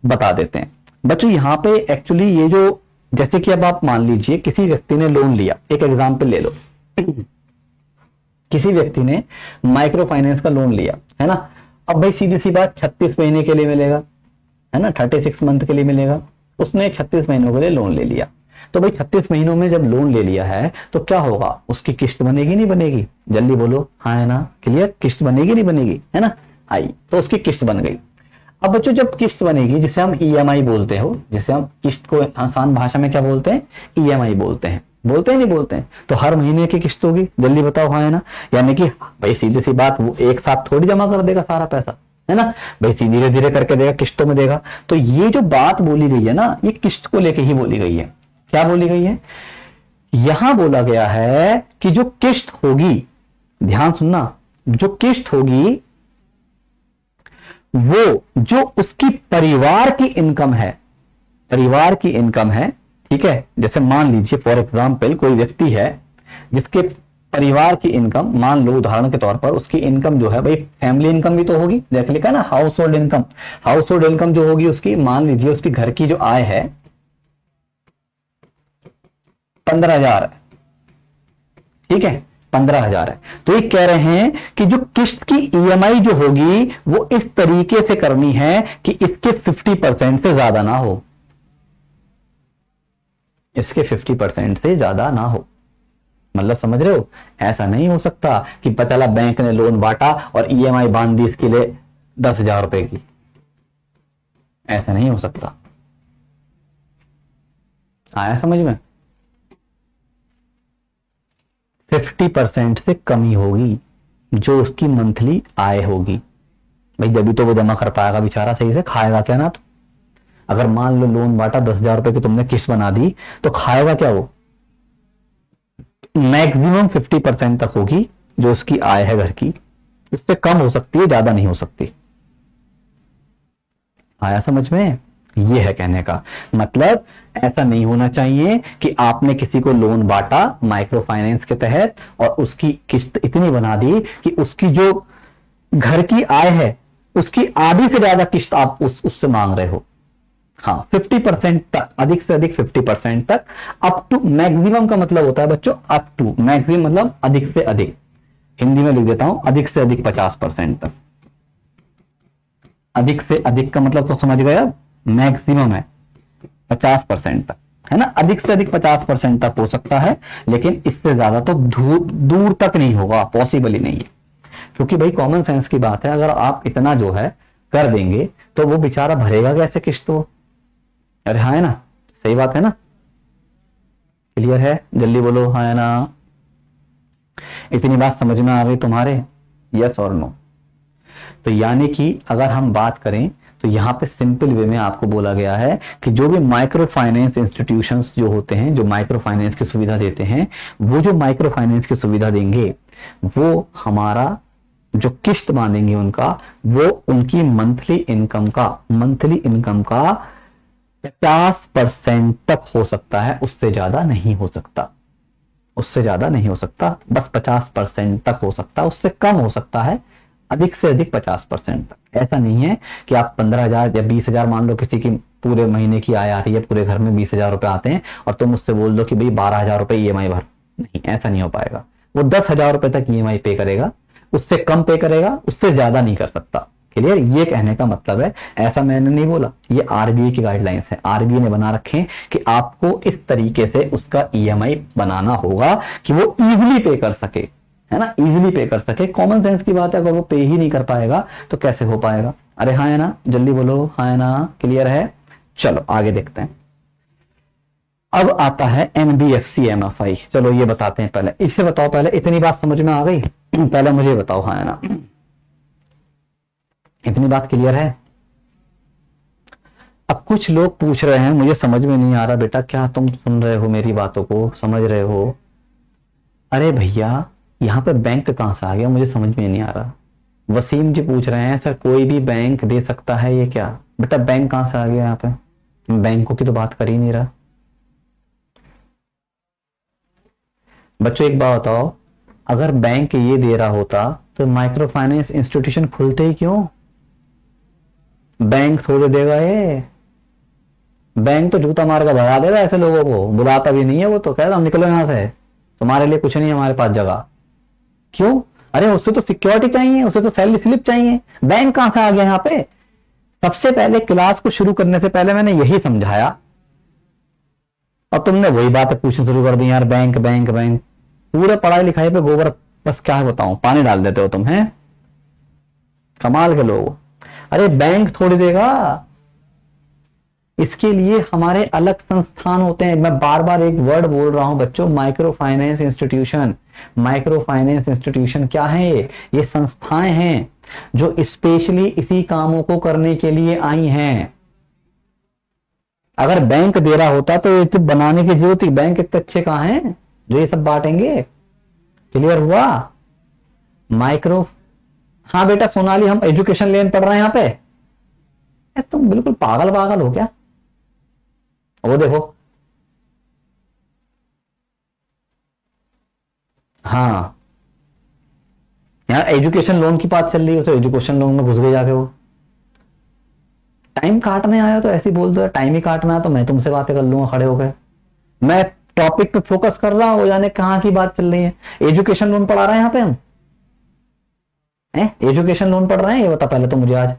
बता देते हैं बच्चों। यहां पे एक्चुअली ये जो, जैसे कि अब आप मान लीजिए किसी व्यक्ति ने लोन लिया, एक एग्जांपल ले लो, किसी व्यक्ति ने माइक्रो फाइनेंस का लोन लिया, है ना। अब भाई सीधी सी बात, 36 महीने के लिए मिलेगा, है ना, 36 मंथ के लिए मिलेगा। उसने 36 महीनों के लिए लोन ले लिया, तो भाई 36 महीनों में जब लोन ले लिया है तो क्या होगा, उसकी किस्त बनेगी नहीं बनेगी, जल्दी बोलो, हाँ है ना, क्लियर, किस्त बनेगी नहीं बनेगी, है ना। आई, तो उसकी किस्त बन गई। अब बच्चों जब किस्त बनेगी, जिसे हम ईएमआई बोलते हो, जिसे हम किस्त को आसान भाषा में क्या बोलते हैं, ईएमआई बोलते हैं, बोलते हैं नहीं बोलते हैं, तो हर महीने की किस्त होगी, जल्दी बताओ, हाँ है ना। यानी कि भाई सीधी सी बात, वो एक साथ थोड़ी जमा कर देगा सारा पैसा, है ना भाई, धीरे धीरे करके देगा, किस्तों में देगा। तो ये जो बात बोली गई है ना, ये किस्त को लेके ही बोली गई है। क्या बोली गई है, यहां बोला गया है कि जो किस्त होगी, ध्यान सुनना, जो किस्त होगी वो जो उसकी परिवार की इनकम है, परिवार की इनकम है, ठीक है। जैसे मान लीजिए फॉर एग्जाम्पल कोई व्यक्ति है जिसके परिवार की इनकम, मान लो उदाहरण के तौर पर उसकी इनकम जो है, भाई फैमिली इनकम भी तो होगी, देख लिखा ना, house hold income. House hold income जो होगी उसकी, मान लीजिए उसकी घर की जो आय है 15,000 है, ठीक है, 15,000 है। तो ये कह रहे हैं कि जो किस्त की ईएमआई जो होगी वो इस तरीके से करनी है कि इसके 50% से ज्यादा ना हो, इसके 50% से ज्यादा ना हो। मतलब समझ रहे हो, ऐसा नहीं हो सकता कि पता चला बैंक ने लोन बांटा और ईएमआई बांध दी इसके लिए 10,000 रुपए की, ऐसा नहीं हो सकता। आया समझ में, 50% से कमी होगी जो उसकी मंथली आय होगी। भाई जब तो वो जमा कर पाएगा बेचारा सही से, खाएगा क्या ना। तो अगर मान लो लोन बांटा 10,000 रुपए की तुमने किस्त बना दी, तो खाएगा क्या वो, मैक्सिमम 50% तक होगी जो उसकी आय है घर की, उससे कम हो सकती है, ज्यादा नहीं हो सकती। आया समझ में, ये है कहने का मतलब। ऐसा नहीं होना चाहिए कि आपने किसी को लोन बांटा माइक्रो फाइनेंस के तहत और उसकी किस्त इतनी बना दी कि उसकी जो घर की आय है उसकी आधी से ज्यादा किस्त आप उससे मांग रहे हो। हाँ 50% तक, अधिक से अधिक 50% तक, अप टू, मैक्सिमम का मतलब होता है बच्चों अप टू, मैक्सिमम मतलब अधिक से अधिक, हिंदी में लिख देता हूं, अधिक से अधिक 50% तक। अधिक से अधिक का मतलब तो समझ गए अब, मैक्सिमम है 50% तक, है ना। अधिक से अधिक 50% तक हो सकता है, लेकिन इससे ज्यादा तो दूर तक नहीं होगा, पॉसिबल ही नहीं है। क्योंकि भाई कॉमन सेंस की बात है, अगर आप इतना जो है कर देंगे तो वो बेचारा भरेगा कैसे किस्त वो। अरे हाँ है ना, सही बात है ना, क्लियर है, जल्दी बोलो हाँ है ना। इतनी बात समझ में आ गई तुम्हारे? यस और नो? तो यानी कि अगर हम बात करें तो यहाँ पे सिंपल वे में आपको बोला गया है कि जो भी माइक्रो फाइनेंस इंस्टीट्यूशंस जो होते हैं, जो माइक्रो फाइनेंस की सुविधा देते हैं, वो जो माइक्रो फाइनेंस की सुविधा देंगे वो हमारा जो किस्त बांधेंगे उनका, वो उनकी मंथली इनकम का 50% तक हो सकता है, उससे ज्यादा नहीं हो सकता, बस 50% तक हो सकता है, उससे कम हो सकता है, अधिक से अधिक 50% तक। ऐसा नहीं है कि आप 15,000 या 20,000, मान लो किसी की पूरे महीने की आय आ रही है, पूरे घर में 20,000 रुपए आते हैं और तुम उससे बोल दो कि भाई 12,000 रुपए ईएमआई भर, नहीं, ऐसा नहीं हो पाएगा। वो 10,000 रुपए तक ईएमआई पे करेगा, उससे कम पे करेगा, उससे ज्यादा नहीं कर सकता। क्लियर? ये कहने का मतलब है, ऐसा मैंने नहीं बोला, ये आरबीआई की गाइडलाइंस है, आरबीआई ने बना रखे कि आपको इस तरीके से उसका ईएमआई बनाना होगा कि वो इजीली पे कर सके, है ना, इजीली पे कर सके। कॉमन सेंस की बात है, अगर वो पे ही नहीं कर पाएगा तो कैसे हो पाएगा? अरे हाँ है ना, जल्दी बोलो, हाँ है ना, क्लियर है? चलो आगे देखते हैं। अब आता है एनबीएफसी एमएफआई। चलो ये बताते हैं, पहले इससे बताओ, पहले इतनी बात समझ में आ गई? पहले मुझे बताओ, हाँ है ना, इतनी बात क्लियर है? अब कुछ लोग पूछ रहे हैं, मुझे समझ में नहीं आ रहा बेटा, क्या तुम सुन रहे हो मेरी बातों को, समझ रहे हो? अरे भैया यहाँ पे बैंक कहां से आ गया, मुझे समझ में नहीं आ रहा। वसीम जी पूछ रहे हैं, सर कोई भी बैंक दे सकता है ये क्या? बेटा बैंक कहां से आ गया यहाँ पे? बैंकों की तो बात कर ही नहीं रहा। बच्चों एक बात बताओ, अगर बैंक ये दे रहा होता तो माइक्रो फाइनेंस इंस्टीट्यूशन खुलते ही क्यों? बैंक थोड़े देगा ये, बैंक तो जूता मार कर भगा देगा ऐसे लोगों को, बुलाता भी नहीं है, वो तो कहता हम निकलो यहां से, तुम्हारे लिए कुछ नहीं है हमारे पास जगह। क्यों? अरे उससे तो सिक्योरिटी चाहिए, उससे तो सैलरी स्लिप चाहिए। बैंक कहां से आ गया यहाँ पे? सबसे पहले क्लास को शुरू करने से पहले मैंने यही समझाया और तुमने वही बात पूछना शुरू कर दी, यार बैंक बैंक बैंक। पूरे पढ़ाई लिखाई पे गोबर, बस क्या बताऊं, पानी डाल देते हो तुम, हैं कमाल के लोग। अरे बैंक थोड़ी देगा, इसके लिए हमारे अलग संस्थान होते हैं। मैं बार बार एक वर्ड बोल रहा हूं बच्चों, micro finance institution. Micro finance institution क्या है? ये संस्थाएं हैं जो स्पेशली इसी कामों को करने के लिए आई हैं। अगर बैंक दे रहा होता तो ये बनाने की जरूरत थी, बैंक इतने अच्छे कहां हैं जो ये सब बांटेंगे। क्लियर हुआ? माइक्रो, हाँ बेटा सोनाली, हम एजुकेशन लोन पढ़ रहे हैं यहाँ पे। तुम बिल्कुल पागल पागल हो क्या? वो देखो, हाँ यार एजुकेशन लोन की बात चल रही है, उसे एजुकेशन लोन में घुस गए जाके। वो टाइम काटने आया तो ऐसे ही बोल दो, टाइम ही काटना है तो मैं तुमसे बातें कर लूंगा खड़े होकर। मैं टॉपिक पे फोकस कर रहा हूं, जाने कहां की बात चल रही है। एजुकेशन लोन पढ़ा रहे हैं यहाँ पे हम, एजुकेशन लोन पढ़ रहे हैं, ये बता पहले तो मुझे आज।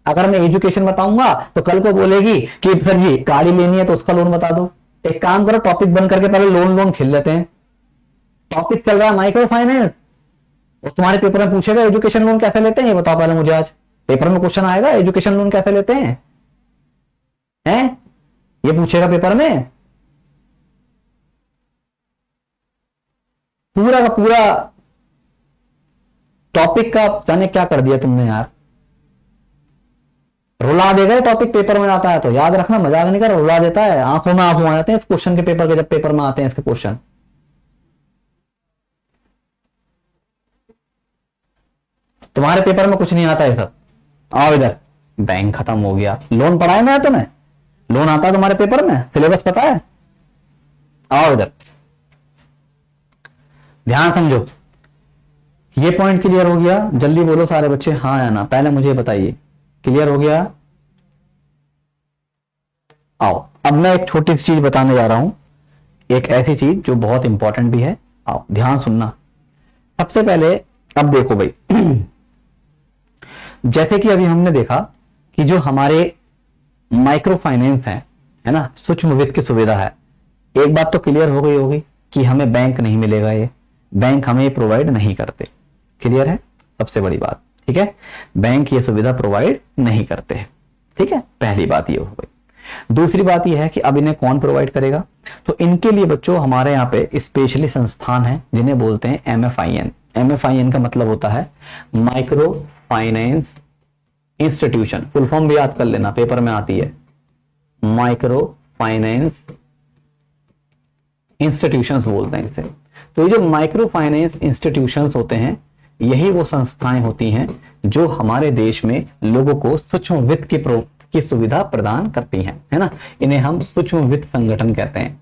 अगर मैं एजुकेशन बताऊंगा तो कल को बोलेगी कि सर जी गाड़ी लेनी है तो उसका लोन बता दो। एक काम करो, टॉपिक बंद करके पहले लोन लोन खेल लेते हैं। टॉपिक चल रहा है माइक्रो फाइनेंस, और तुम्हारे पेपर में पूछेगा एजुकेशन लोन कैसे लेते हैं, ये बताओ पहले मुझे। आज पेपर में क्वेश्चन आएगा एजुकेशन लोन कैसे लेते हैं, ये पूछेगा पेपर में। पूरा का पूरा टॉपिक का जाने क्या कर दिया तुमने यार, रुला देगा। टॉपिक पेपर में आता है तो याद रखना, मजाक नहीं कर, रुला देता है, आंखों में आंखों आ जाते हैं इस क्वेश्चन के पेपर के, जब पेपर में आते हैं इसके क्वेश्चन। तुम्हारे पेपर में कुछ नहीं आता है सब। आओ इधर, बैंक खत्म हो गया, लोन पढ़ा है ना तुम्हें, लोन आता है तुम्हारे पेपर में, सिलेबस पता है। आओ इधर, ध्यान समझो। ये पॉइंट क्लियर हो गया? जल्दी बोलो सारे बच्चे, हाँ या ना, पहले मुझे बताइए क्लियर हो गया? आओ अब मैं एक छोटी सी चीज बताने जा रहा हूं, एक ऐसी चीज जो बहुत इंपॉर्टेंट भी है। आओ ध्यान सुनना। सबसे पहले अब देखो भाई, जैसे कि अभी हमने देखा कि जो हमारे माइक्रो फाइनेंस है ना, सूक्ष्म वित्त की सुविधा है। एक बात तो क्लियर हो गई होगी कि हमें बैंक नहीं मिलेगा, ये बैंक हमें प्रोवाइड नहीं करते। क्लियर है? सबसे बड़ी बात, ठीक है, बैंक ये सुविधा प्रोवाइड नहीं करते हैं। ठीक है, पहली बात ये हो गई। दूसरी बात यह है कि अब इन्हें कौन प्रोवाइड करेगा, तो इनके लिए बच्चों हमारे यहाँ पे स्पेशली संस्थान है जिन्हें बोलते हैं MFIN। MFIN का मतलब होता है micro finance institution, full form भी याद कर लेना, पेपर में आती है, माइक्रो फाइनेंस इंस्टीट्यूशंस बोलते हैं इसे। तो ये जो माइक्रो फाइनेंस इंस्टीट्यूशंस होते हैं, यही वो संस्थाएं होती हैं जो हमारे देश में लोगों को सूक्ष्म वित्त की सुविधा प्रदान करती हैं, है ना। इन्हें हम सूक्ष्म वित्त संगठन कहते हैं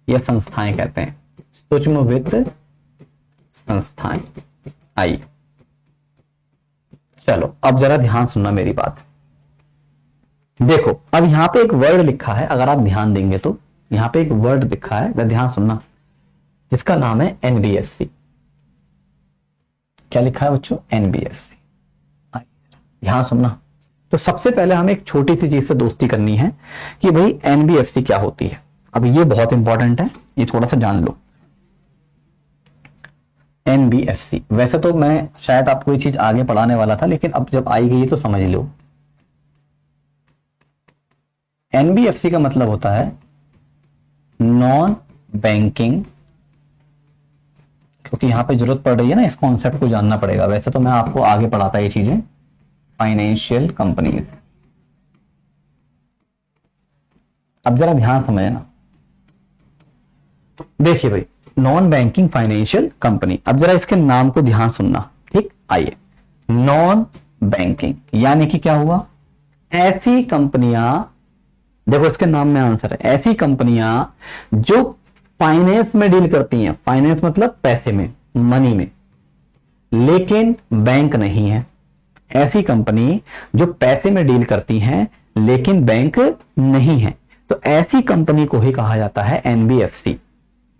या संस्थाएं कहते हैं, सूक्ष्म वित्त संस्थाएं। आइए चलो अब जरा ध्यान सुनना मेरी बात। देखो अब यहां पे एक वर्ड लिखा है, अगर आप ध्यान देंगे तो यहां पे एक वर्ड लिखा है, ध्यान सुनना, जिसका नाम है NBFC। क्या लिखा है बच्चों? NBFC। ध्यान सुनना। तो सबसे पहले हमें एक छोटी सी चीज से दोस्ती करनी है कि भाई NBFC क्या होती है। अब ये बहुत इंपॉर्टेंट है, ये थोड़ा सा जान लो। NBFC, वैसे तो मैं शायद आपको ये चीज आगे पढ़ाने वाला था, लेकिन अब जब आई गई तो समझ लो। NBFC का मतलब होता है नॉन बैंकिंग, क्योंकि यहां पे जरूरत पड़ रही है ना, इस कॉन्सेप्ट को जानना पड़ेगा। वैसे तो मैं आपको आगे पढ़ाता ये चीजें, फाइनेंशियल कंपनीज। अब जरा ध्यान समझना, देखिए भाई नॉन बैंकिंग फाइनेंशियल कंपनी। अब जरा इसके नाम को ध्यान सुनना, ठीक। आइए, नॉन बैंकिंग यानी कि क्या हुआ? ऐसी कंपनियां, देखो इसके नाम में आंसर है, ऐसी कंपनियां जो फाइनेंस में डील करती हैं, फाइनेंस मतलब पैसे में, मनी में, लेकिन बैंक नहीं है। ऐसी कंपनी जो पैसे में डील करती हैं लेकिन बैंक नहीं है, तो ऐसी कंपनी को ही कहा जाता है NBFC,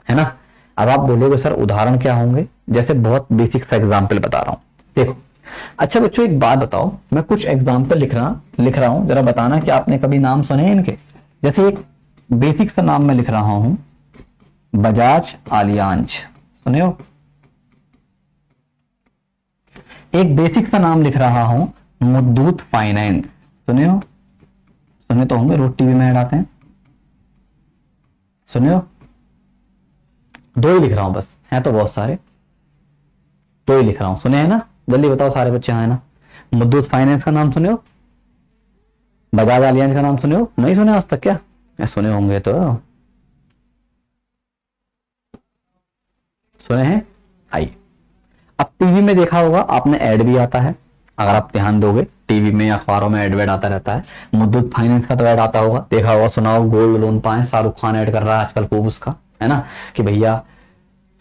है ना। अब आप बोलोगे सर उदाहरण क्या होंगे? जैसे बहुत बेसिक सा एग्जांपल बता रहा हूं, देखो। अच्छा बच्चों एक बात बताओ, मैं कुछ एग्जांपल लिख रहा हूं, जरा बताना कि आपने कभी नाम सुने हैं इनके। जैसे एक बेसिक सा नाम मैं लिख रहा हूं, बजाज आलियांज, सुने हो? एक बेसिक सा नाम लिख रहा हूं, मुद्दूत फाइनेंस, सुने हो? सुने तो होंगे, रोज टीवी में ऐड आते हैं, सुने हो? दो ही लिख रहा हूं बस, हैं तो बहुत सारे, दो ही लिख रहा हूं, सुने हैं ना? जल्दी बताओ सारे बच्चे, हैं ना? मुद्दूत फाइनेंस का नाम सुने हो? बजाज आलियांज का नाम सुने हो? नहीं सुने आज तक क्या? सुने होंगे तो, सुने हैं? आइए, अब टीवी में देखा होगा आपने, ऐड भी आता है, अगर आप ध्यान दोगे टीवी में या अखबारों में ऐड आता रहता है। मुद्दूत फाइनेंस का तो ऐड आता होगा, देखा होगा, सुना होगा, गोल्ड लोन पाए, शाहरुख खान ऐड कर रहा है आजकल खूब उसका, है ना, कि भैया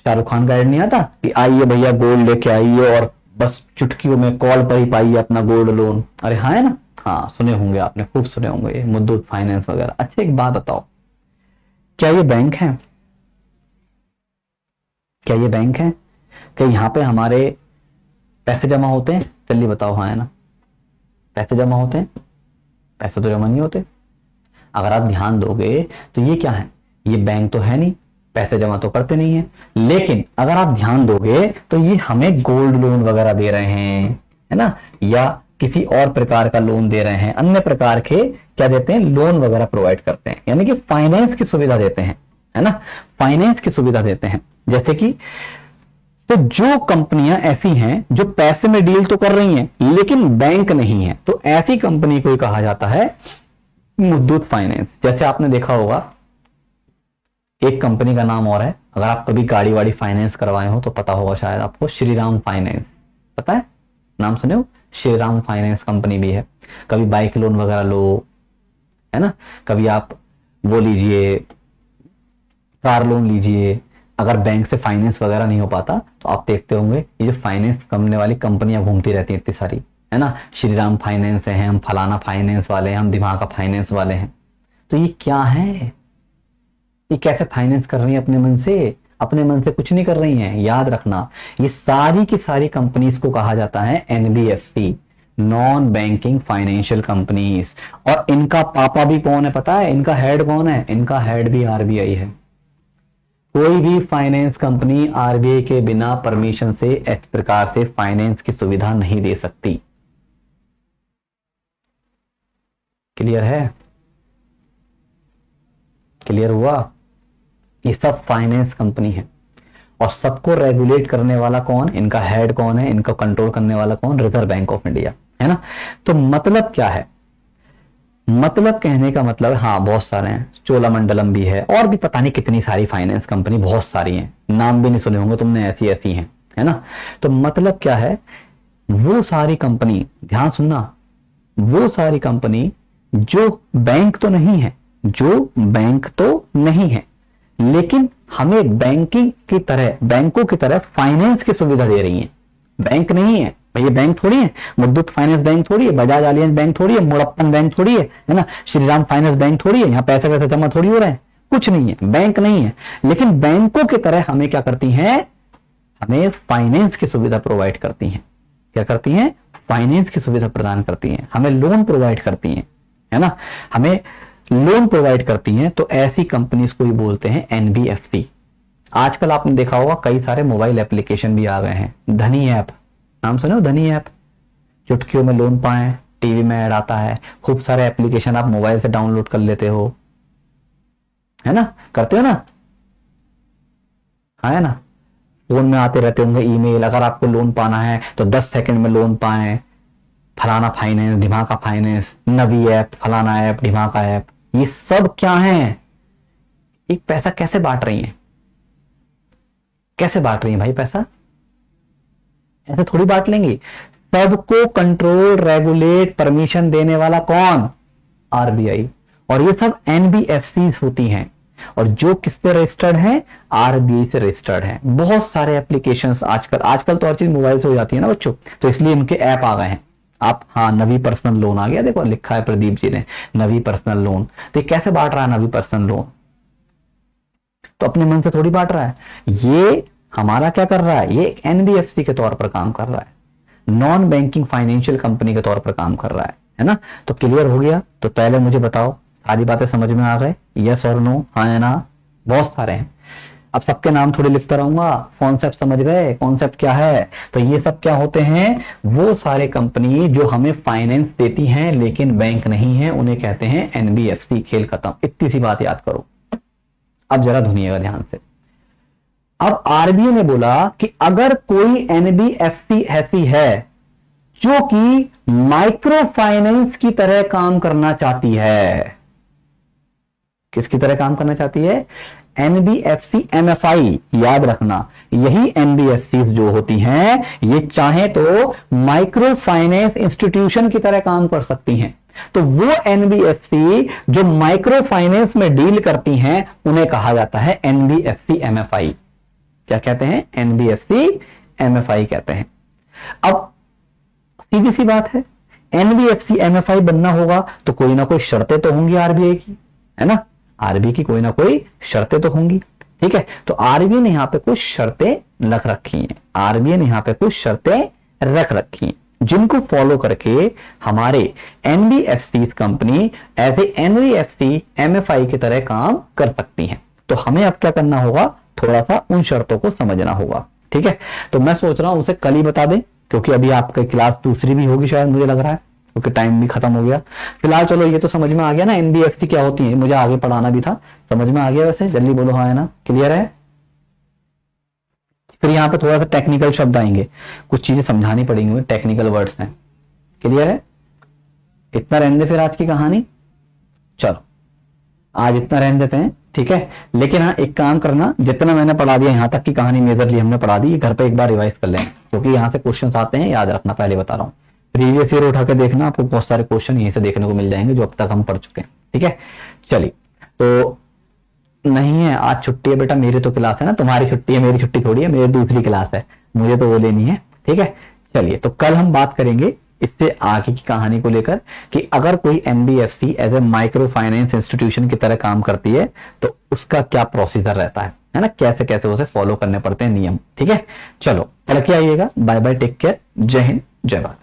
शाहरुख खान का ऐड नहीं आता कि आइए भैया गोल्ड लेके आइए और बस चुटकियों में कॉल पर ही पाइए अपना गोल्ड लोन। अरे हाँ, है ना? हाँ सुने होंगे आपने, खूब सुने होंगे ये मुद्दूत फाइनेंस वगैरह। अच्छा एक बात बताओ, क्या ये बैंक है? क्या ये बैंक है? क्या यहाँ पे हमारे पैसे जमा होते हैं? जल्दी बताओ, हाँ है ना? पैसे जमा होते हैं? पैसे तो जमा नहीं होते। अगर आप ध्यान दोगे तो ये क्या है? ये बैंक तो है नहीं, पैसे जमा तो करते नहीं है, लेकिन अगर आप ध्यान दोगे तो ये हमें गोल्ड लोन वगैरह दे रहे हैं, है ना, या किसी और प्रकार का लोन दे रहे हैं, अन्य प्रकार के क्या देते हैं, लोन वगैरह प्रोवाइड करते हैं, यानी कि फाइनेंस की सुविधा देते हैं, है ना, फाइनेंस की सुविधा देते हैं। जैसे कि तो जो कंपनियां ऐसी हैं जो पैसे में डील तो कर रही हैं लेकिन बैंक नहीं है, तो ऐसी कंपनी को ही कहा जाता है मुद्दूत फाइनेंस। जैसे आपने देखा होगा एक कंपनी का नाम और है, अगर आप कभी गाड़ी वाड़ी फाइनेंस करवाए हो तो पता होगा शायद आपको, श्रीराम फाइनेंस, पता है? नाम सुने हो? श्रीराम फाइनेंस कंपनी भी है। कभी बाइक लोन वगैरह लो, है ना, कभी आप वो लीजिए, कार लोन लीजिए। अगर बैंक से फाइनेंस वगैरह नहीं हो पाता तो आप देखते होंगे ये जो फाइनेंस करने वाली कंपनियां घूमती रहती हैं इतनी सारी, है ना, श्रीराम फाइनेंस है, हम फलाना फाइनेंस वाले हैं, हम दिमाग फाइनेंस वाले हैं। तो ये क्या है? ये कैसे फाइनेंस कर रही है? अपने मन से, अपने मन से कुछ नहीं कर रही हैं। याद रखना, ये सारी की सारी कंपनीज को कहा जाता है NBFC, non banking financial companies. और इनका पापा भी कौन है पता है? इनका हेड कौन है? इनका हेड भी RBI है। कोई भी फाइनेंस कंपनी RBI के बिना परमिशन से इस प्रकार से फाइनेंस की सुविधा नहीं दे सकती। क्लियर है? क्लियर हुआ? ये सब फाइनेंस कंपनी है और सबको रेगुलेट करने वाला कौन, इनका हेड कौन है, इनको कंट्रोल करने वाला कौन, रिजर्व बैंक ऑफ इंडिया, है ना। तो मतलब क्या है, मतलब कहने का मतलब, हाँ बहुत सारे हैं, चोलामंडलम भी है और भी पता नहीं कितनी सारी फाइनेंस कंपनी, बहुत सारी हैं, नाम भी नहीं सुने होंगे तुमने, ऐसी ऐसी हैं, है ना। तो मतलब क्या है, वो सारी कंपनी, ध्यान सुनना, वो सारी कंपनी जो बैंक तो नहीं है, जो बैंक तो नहीं है, लेकिन हमें बैंकिंग की तरह, बैंकों की तरह फाइनेंस की सुविधा दे रही है। बैंक नहीं है भाई, ये बैंक थोड़ी है, मुद्दुत फाइनेंस बैंक थोड़ी है, बजाज आलियांज बैंक थोड़ी है, मोड़प्पन बैंक थोड़ी है ना, श्रीराम फाइनेंस बैंक थोड़ी है, यहाँ पैसे वैसे जमा थोड़ी हो रहे हैं, कुछ नहीं है, बैंक नहीं है। लेकिन बैंकों की तरह हमें क्या करती हैं, हमें फाइनेंस की सुविधा प्रोवाइड करती हैं। क्या करती हैं, फाइनेंस की सुविधा प्रदान करती हैं, हमें लोन प्रोवाइड करती हैं, है ना, हमें लोन प्रोवाइड करती हैं। तो ऐसी कंपनीज को ही बोलते हैं एनबीएफसी। आजकल आपने देखा होगा कई सारे मोबाइल एप्लीकेशन भी आ गए हैं, धनी ऐप, नाम सुने हो, धनी ऐप, चुटकियों में लोन पाए, टीवी में ऐड आता है, खूब सारे एप्लीकेशन आप मोबाइल से डाउनलोड कर लेते हो, है ना, करते हो ना, है ना, फोन में आते रहते होंगे ईमेल, अगर आपको लोन पाना है तो 10 सेकंड में लोन पाए, फलाना फाइनेंस, ढिमाका फाइनेंस, नवी ऐप, फलाना ऐप, ढिमाका ऐप, ये सब क्या है, एक पैसा कैसे बांट रही है, कैसे बांट रही है भाई पैसा, ऐसे थोड़ी बांट लेंगी। सबको कंट्रोल, रेगुलेट, परमिशन देने वाला कौन, आरबीआई। और ये सब एनबीएफसी होती हैं और जो किससे रजिस्टर्ड है, आरबीआई से रजिस्टर्ड है। बहुत सारे एप्लीकेशंस आजकल तो हर चीज मोबाइल से हो जाती है ना बच्चों, तो इसलिए उनके ऐप आ गए हैं। आप, हाँ, नवी पर्सनल लोन आ गया, देखो लिखा है प्रदीप जी ने, नवी पर्सनल लोन। तो ये कैसे बांट रहा है नवी पर्सनल लोन, तो अपने मन से थोड़ी बांट रहा है, ये हमारा क्या कर रहा है, ये एक एनबीएफसी के तौर पर काम कर रहा है, नॉन बैंकिंग फाइनेंशियल कंपनी के तौर पर काम कर रहा है ना। तो क्लियर हो गया? तो पहले मुझे बताओ, सारी बातें समझ में आ गए, यस और नो, हाँ या ना, बहुत सारे हैं, अब सबके नाम थोड़ी लिखता रहूंगा, कॉन्सेप्ट समझ गए, कॉन्सेप्ट क्या है। तो ये सब क्या होते हैं, वो सारे कंपनी जो हमें फाइनेंस देती हैं लेकिन बैंक नहीं है, उन्हें कहते हैं एनबीएफसी। खेल खत्म, इतनी सी बात याद करो। अब जरा सुनिएगा ध्यान से। अब आरबीआई ने बोला कि अगर कोई एनबीएफसी ऐसी है जो कि माइक्रो फाइनेंस की तरह काम करना चाहती है, किसकी तरह काम करना चाहती है, एनबीएफसी एमएफआई, याद रखना, यही एनबीएफसी जो होती हैं ये चाहे तो माइक्रो फाइनेंस इंस्टीट्यूशन की तरह काम कर सकती हैं। तो वो एनबीएफसी जो माइक्रो फाइनेंस में डील करती हैं उन्हें कहा जाता है एनबीएफसी एमएफआई। क्या कहते हैं, एनबीएफसी एमएफआई कहते हैं। अब सीधी सी बात है, एनबीएफसी एमएफआई बनना होगा तो कोई ना कोई शर्तें तो होंगी आरबीआई की, है ना, आरबीआई की कोई ना कोई शर्तें तो होंगी, ठीक है। तो आरबीआई ने यहां पे कुछ शर्तें रख रखी हैं, आरबीआई ने यहां पे कुछ शर्तें रख रखी हैं जिनको फॉलो करके हमारे NBFC company as a NBFC MFI की तरह काम कर सकती हैं। तो हमें अब क्या करना होगा, थोड़ा सा उन शर्तों को समझना होगा, ठीक है। तो मैं सोच रहा हूं उसे कल ही बता दें, क्योंकि अभी आपकी क्लास दूसरी भी होगी शायद, मुझे लग रहा है, क्योंकि टाइम भी खत्म हो गया। फिलहाल चलो ये तो समझ में आ गया ना एनबीएफसी क्या होती है, मुझे आगे पढ़ाना भी था, समझ में आ गया वैसे, जल्दी बोलो हाँ है ना, क्लियर है। फिर यहाँ पे थोड़ा सा टेक्निकल शब्द आएंगे, कुछ चीजें समझानी पड़ेंगी, टेक्निकल वर्ड्स हैं, क्लियर है। इतना रहने दे फिर आज की कहानी, चलो आज इतना रहने देते हैं, ठीक है। लेकिन हाँ एक काम करना, जितना मैंने पढ़ा दिया यहाँ तक की कहानी मेजरली हमने पढ़ा दी, घर पे एक बार रिवाइज कर लें, क्योंकि यहाँ से क्वेश्चंस आते हैं, याद रखना, पहले बता रहा हूँ। प्रीवियस ईयर उठा के देखना, आपको बहुत सारे क्वेश्चन यहीं से देखने को मिल जाएंगे जो अब तक हम पढ़ चुके हैं, ठीक है। चलिए, तो नहीं है आज छुट्टी है बेटा, मेरी तो क्लास है ना, तुम्हारी छुट्टी है, मेरी छुट्टी थोड़ी है, मेरी दूसरी क्लास है, मुझे तो वो लेनी है, ठीक है। चलिए, तो कल हम बात करेंगे इससे आगे की कहानी को लेकर कि अगर कोई NBFC as a micro finance institution की तरह काम करती है तो उसका क्या प्रोसीजर रहता है ना, कैसे कैसे उसे फॉलो करने पड़ते हैं नियम, ठीक है। चलो पढ़ के आइएगा, बाय बाय, टेक केयर, जय हिंद, जय भारत।